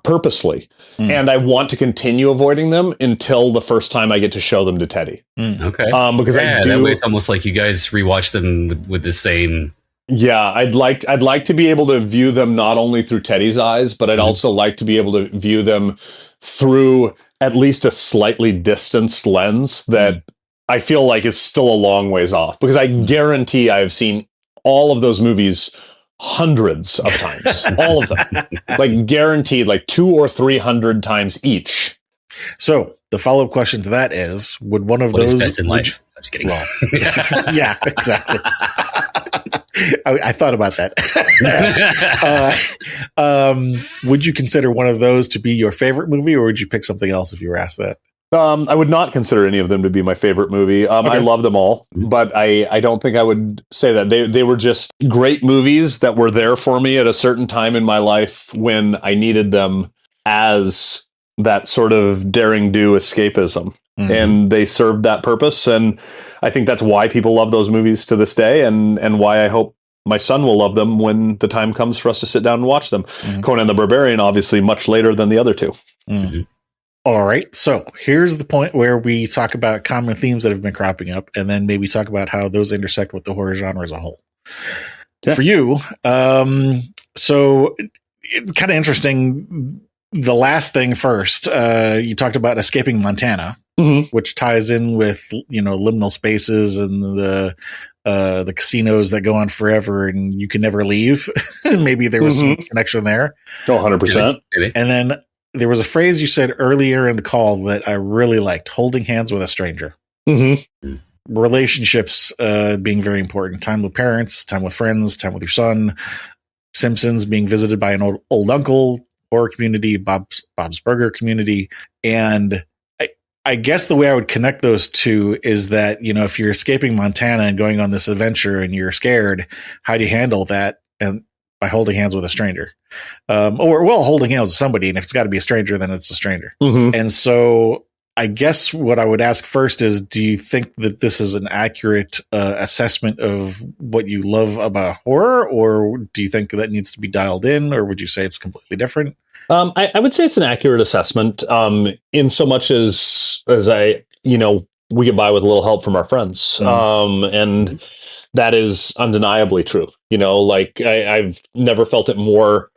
purposely. And I want to continue avoiding them until the first time I get to show them to Teddy. Okay. Because that way it's almost like you guys rewatch them with the same. Yeah, I'd like to be able to view them not only through Teddy's eyes, but I'd also like to be able to view them through at least a slightly distanced lens that I feel like is still a long ways off, because I guarantee I've seen all of those movies hundreds of times, all of them, like guaranteed, like 200 or 300 times each. So the follow-up question to that is, would one of What those is best in life? I'm just kidding. Well, yeah, exactly. I thought about that. Would you consider one of those to be your favorite movie, or would you pick something else if you were asked that? I would not consider any of them to be my favorite movie. Okay. I love them all, but I don't think I would say that. They were just great movies that were there for me at a certain time in my life when I needed them as that sort of daring do escapism. And they served that purpose. And I think that's why people love those movies to this day, and why I hope my son will love them when the time comes for us to sit down and watch them. Conan the Barbarian, obviously, much later than the other two. All right. So here's the point where we talk about common themes that have been cropping up, and then maybe talk about how those intersect with the horror genre as a whole. For you, so it's kind of interesting. The last thing first, you talked about escaping Montana, which ties in with, liminal spaces and the casinos that go on forever and you can never leave. Maybe there was some connection there. 100%. And then there was a phrase you said earlier in the call that I really liked: holding hands with a stranger. Relationships being very important. Time with parents, time with friends, time with your son. Simpsons, being visited by an old uncle, horror community, Bob's Burger community. And I guess the way I would connect those two is that, if you're escaping Montana and going on this adventure and you're scared, how do you handle that? And by holding hands with a stranger, or holding hands with somebody. And if it's got to be a stranger, then it's a stranger. And so I guess what I would ask first is, do you think that this is an accurate assessment of what you love about horror, or do you think that needs to be dialed in, or would you say it's completely different? I would say it's an accurate assessment, in so much as I, we get by with a little help from our friends. And that is undeniably true. I've never felt it more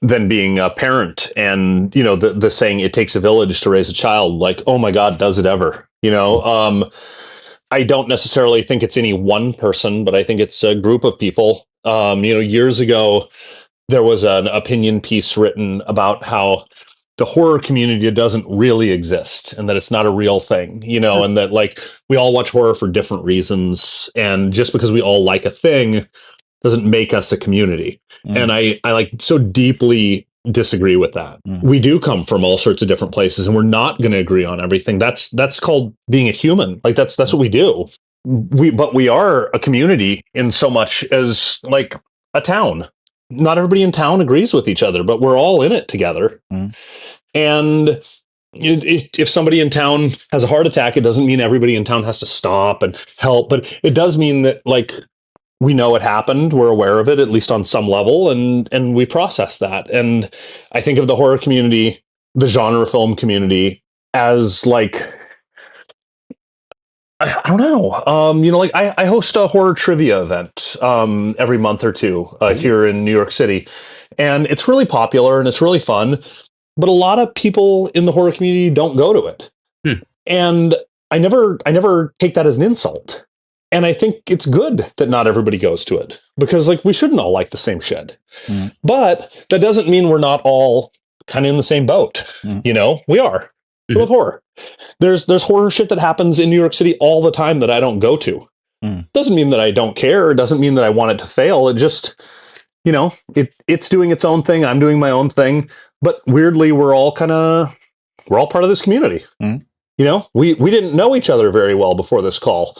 than being a parent, and the saying, it takes a village to raise a child. Like, oh my God, does it ever? I don't necessarily think it's any one person, but I think it's a group of people. Years ago, there was an opinion piece written about how the horror community doesn't really exist and that it's not a real thing, and that we all watch horror for different reasons, and just because we all like a thing doesn't make us a community. And I so deeply disagree with that. We do come from all sorts of different places, and we're not going to agree on everything. That's called being a human. That's what we do. But we are a community in so much as a town. Not everybody in town agrees with each other, but we're all in it together. And if somebody in town has a heart attack, it doesn't mean everybody in town has to stop and help, but it does mean that we know it happened. We're aware of it, at least on some level, and we process that. And I think of the horror community, the genre film community, as I don't know. I host a horror trivia event every month or two here in New York City, and it's really popular and it's really fun. But a lot of people in the horror community don't go to it, and I never take that as an insult. And I think it's good that not everybody goes to it, because we shouldn't all like the same shit. But that doesn't mean we're not all kind of in the same boat. We are. We love horror. There's horror shit that happens in New York City all the time that I don't go to. Doesn't mean that I don't care. It doesn't mean that I want it to fail. It just, it's doing its own thing. I'm doing my own thing. But weirdly, we're all part of this community. We didn't know each other very well before this call.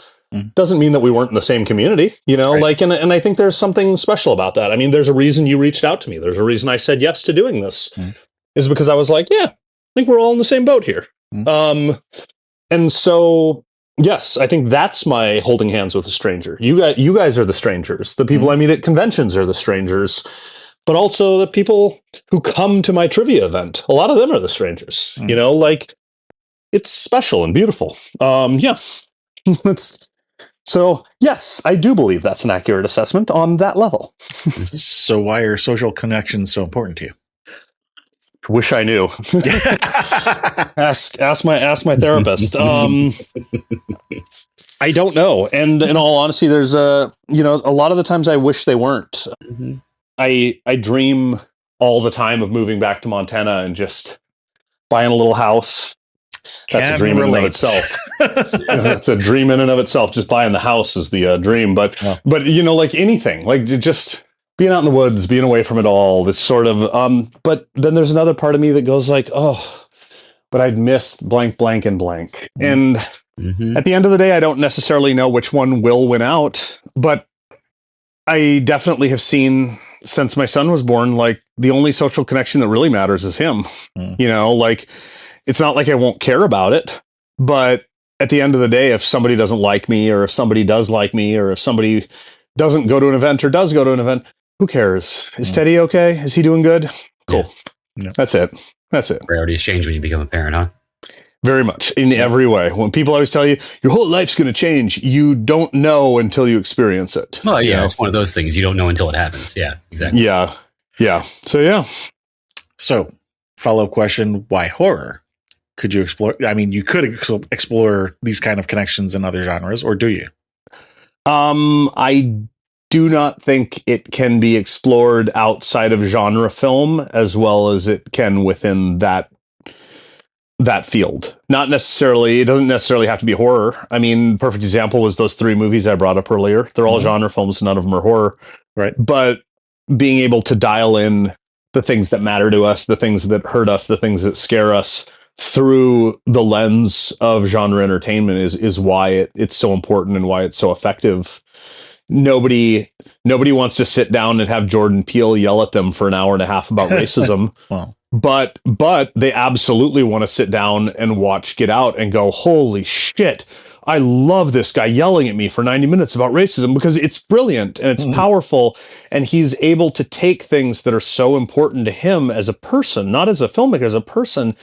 Doesn't mean that we weren't in the same community, right. And I think there's something special about that. I mean, there's a reason you reached out to me. There's a reason I said yes to doing this, is because I was like, yeah, I think we're all in the same boat here. And so, yes, I think that's my holding hands with a stranger. You guys are the strangers. The people I meet at conventions are the strangers, but also the people who come to my trivia event. A lot of them are the strangers, it's special and beautiful. So, yes, I do believe that's an accurate assessment on that level. So why are social connections so important to you? Wish I knew. ask my therapist. I don't know. And in all honesty, there's a lot of the times I wish they weren't. I dream all the time of moving back to Montana and just buying a little house. That's a dream in and of itself. That's a dream in and of itself. Just buying the house is the dream. But anything, just being out in the woods, being away from it all, this sort of, but then there's another part of me that goes but I'd miss blank, blank, and blank. And at the end of the day, I don't necessarily know which one will win out, but I definitely have seen, since my son was born, the only social connection that really matters is him. It's not like I won't care about it, but at the end of the day, if somebody doesn't like me, or if somebody does like me, or if somebody doesn't go to an event or does go to an event, who cares? Is Teddy okay? Is he doing good? Cool. Yeah. That's it. Priorities change when you become a parent, huh? Very much in every way. When people always tell you your whole life's going to change, you don't know until you experience it. Well, yeah, it's one of those things you don't know until it happens. Yeah, exactly. Yeah. Yeah. So, yeah. So, follow-up question, why horror? Could you explore? I mean, you could explore these kind of connections in other genres, or do you? I do not think it can be explored outside of genre film as well as it can within that field. Not necessarily, it doesn't necessarily have to be horror. I mean, perfect example was those 3 movies I brought up earlier. They're all genre films, none of them are horror. Right. But being able to dial in the things that matter to us, the things that hurt us, the things that scare us through the lens of genre entertainment is why it's so important and why it's so effective. Nobody wants to sit down and have Jordan Peele yell at them for an hour and a half about racism. Well, but they absolutely want to sit down and watch Get Out and go, holy shit, I love this guy yelling at me for 90 minutes about racism, because it's brilliant and it's powerful. And he's able to take things that are so important to him as a person, not as a filmmaker, as a person,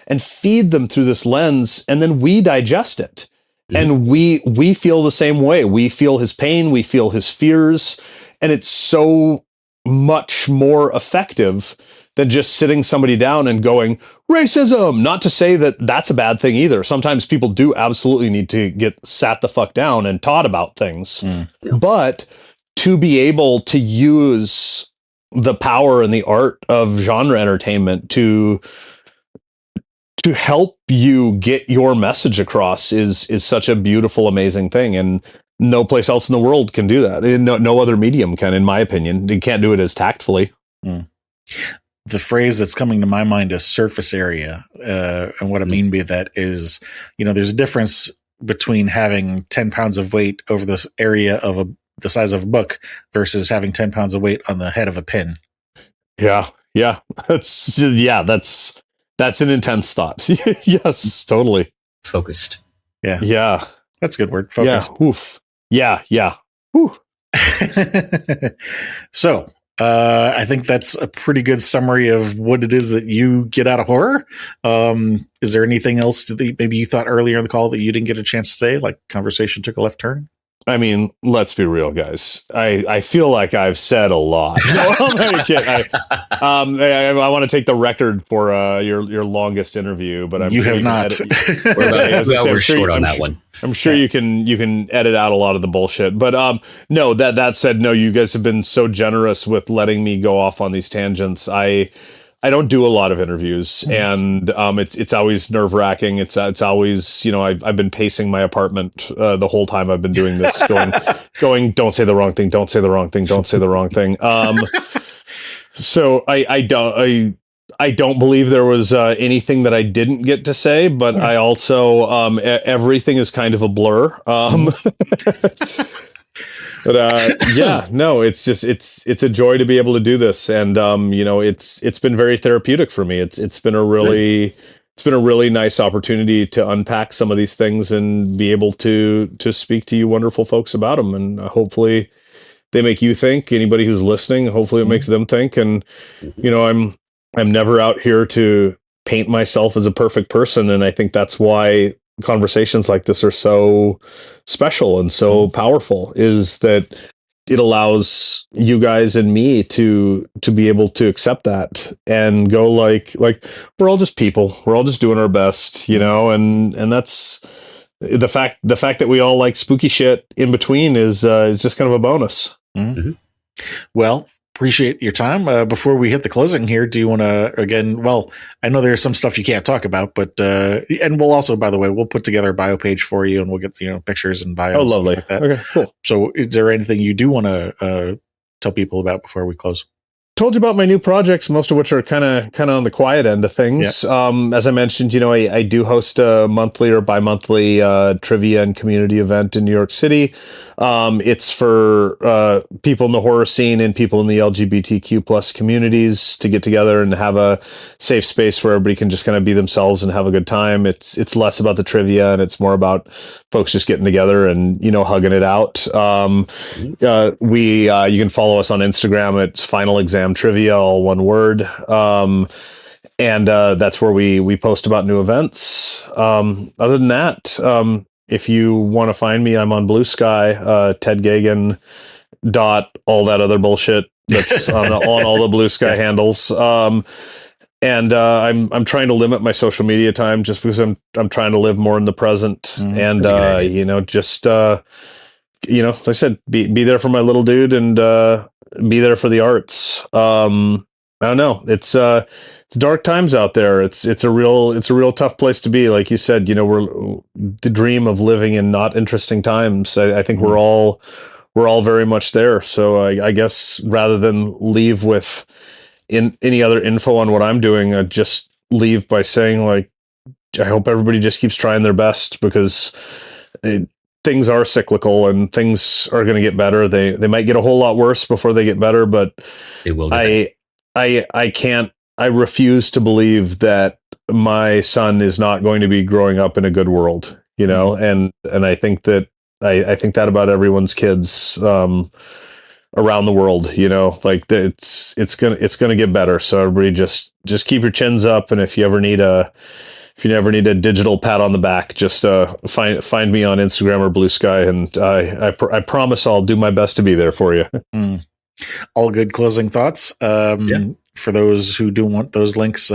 and feed them through this lens. And then we digest it. And we feel the same way. We feel his pain. We feel his fears. And it's so much more effective than just sitting somebody down and going, racism. Not to say that that's a bad thing either. Sometimes people do absolutely need to get sat the fuck down and taught about things. But to be able to use the power and the art of genre entertainment to help you get your message across is such a beautiful, amazing thing. And no place else in the world can do that. No other medium can, in my opinion. You can't do it as tactfully. The phrase that's coming to my mind is surface area. And what I mean by that is, there's a difference between having 10 pounds of weight over the area of the size of a book versus having 10 pounds of weight on the head of a pin. Yeah. That's an intense thought. Yes, totally. Focused. Yeah. That's a good word. Focused. Yeah. Oof. Yeah. Whew. So, I think that's a pretty good summary of what it is that you get out of horror. Is there anything else that maybe you thought earlier in the call that you didn't get a chance to say, like conversation took a left turn? I mean, let's be real, guys. I feel like I've said a lot. No, I'm kidding. I want to take the record for your longest interview, but I'm you sure have not. We're short on that one. I'm sure you can edit out a lot of the bullshit. But no, that said, no, you guys have been so generous with letting me go off on these tangents. I don't do a lot of interviews, and it's always nerve-wracking. It's always, I've been pacing my apartment the whole time I've been doing this, going, don't say the wrong thing, don't say the wrong thing, don't say the wrong thing. So I don't believe there was anything that I didn't get to say, but I also everything is kind of a blur. But no, it's just it's a joy to be able to do this, and it's been very therapeutic for me. It's been a really nice opportunity to unpack some of these things and be able to speak to you wonderful folks about them, and hopefully they make you think. Anybody who's listening, hopefully it makes them think. And I'm never out here to paint myself as a perfect person, and I think that's why conversations like this are so special and so powerful, is that it allows you guys and me to be able to accept that and go like we're all just people, we're all just doing our best, and that's the fact that we all like spooky shit in between is just kind of a bonus. Well, appreciate your time. Before we hit the closing here, do you want to, again, well, I know there's some stuff you can't talk about, but, and we'll also, by the way, we'll put together a bio page for you, and we'll get, pictures and bio. Oh, and lovely. stuff like that. Okay, cool. So is there anything you do want to tell people about before we close? Told you about my new projects, most of which are kind of on the quiet end of things. Yeah. As I mentioned, I do host a monthly or bi-monthly trivia and community event in New York City. It's for people in the horror scene and people in the LGBTQ plus communities to get together and have a safe space where everybody can just kind of be themselves and have a good time. It's less about the trivia and it's more about folks just getting together and hugging it out. You can follow us on Instagram. It's Final Exam Trivia, all one word. and that's where we post about new events. Other than that, if you want to find me, I'm on Blue Sky, Ted Geoghegan dot all that other bullshit that's on all the Blue Sky handles. And I'm trying to limit my social media time just because I'm trying to live more in the present, and just like I said, be there for my little dude, and be there for the arts. I don't know. It's dark times out there. It's a real tough place to be. Like you said, we're the dream of living in not interesting times. I think we're all very much there. So I guess rather than leave with any other info on what I'm doing, I just leave by saying, like, I hope everybody just keeps trying their best, because things are cyclical and things are going to get better. They might get a whole lot worse before they get better, but It will. I refuse to believe that my son is not going to be growing up in a good world, and I think that I think that about everyone's kids around the world, like it's gonna get better. So everybody just keep your chins up, and if you ever need a digital pat on the back, just find me on Instagram or Blue Sky, and I promise I'll do my best to be there for you. All good closing thoughts. For those who do want those links,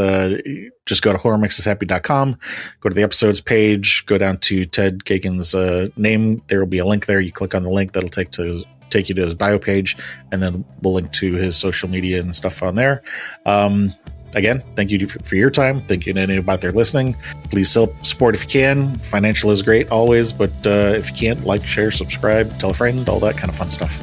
just go to horrormixeshappy.com, go to the episodes page, go down to Ted Geoghegan's name. There will be a link there. You click on the link, that'll take you to his bio page, and then we'll link to his social media and stuff on there. Again, thank you for your time. Thank you to anybody out there listening. Please support if you can. Financial is great always, but if you can't, like, share, subscribe, tell a friend, all that kind of fun stuff.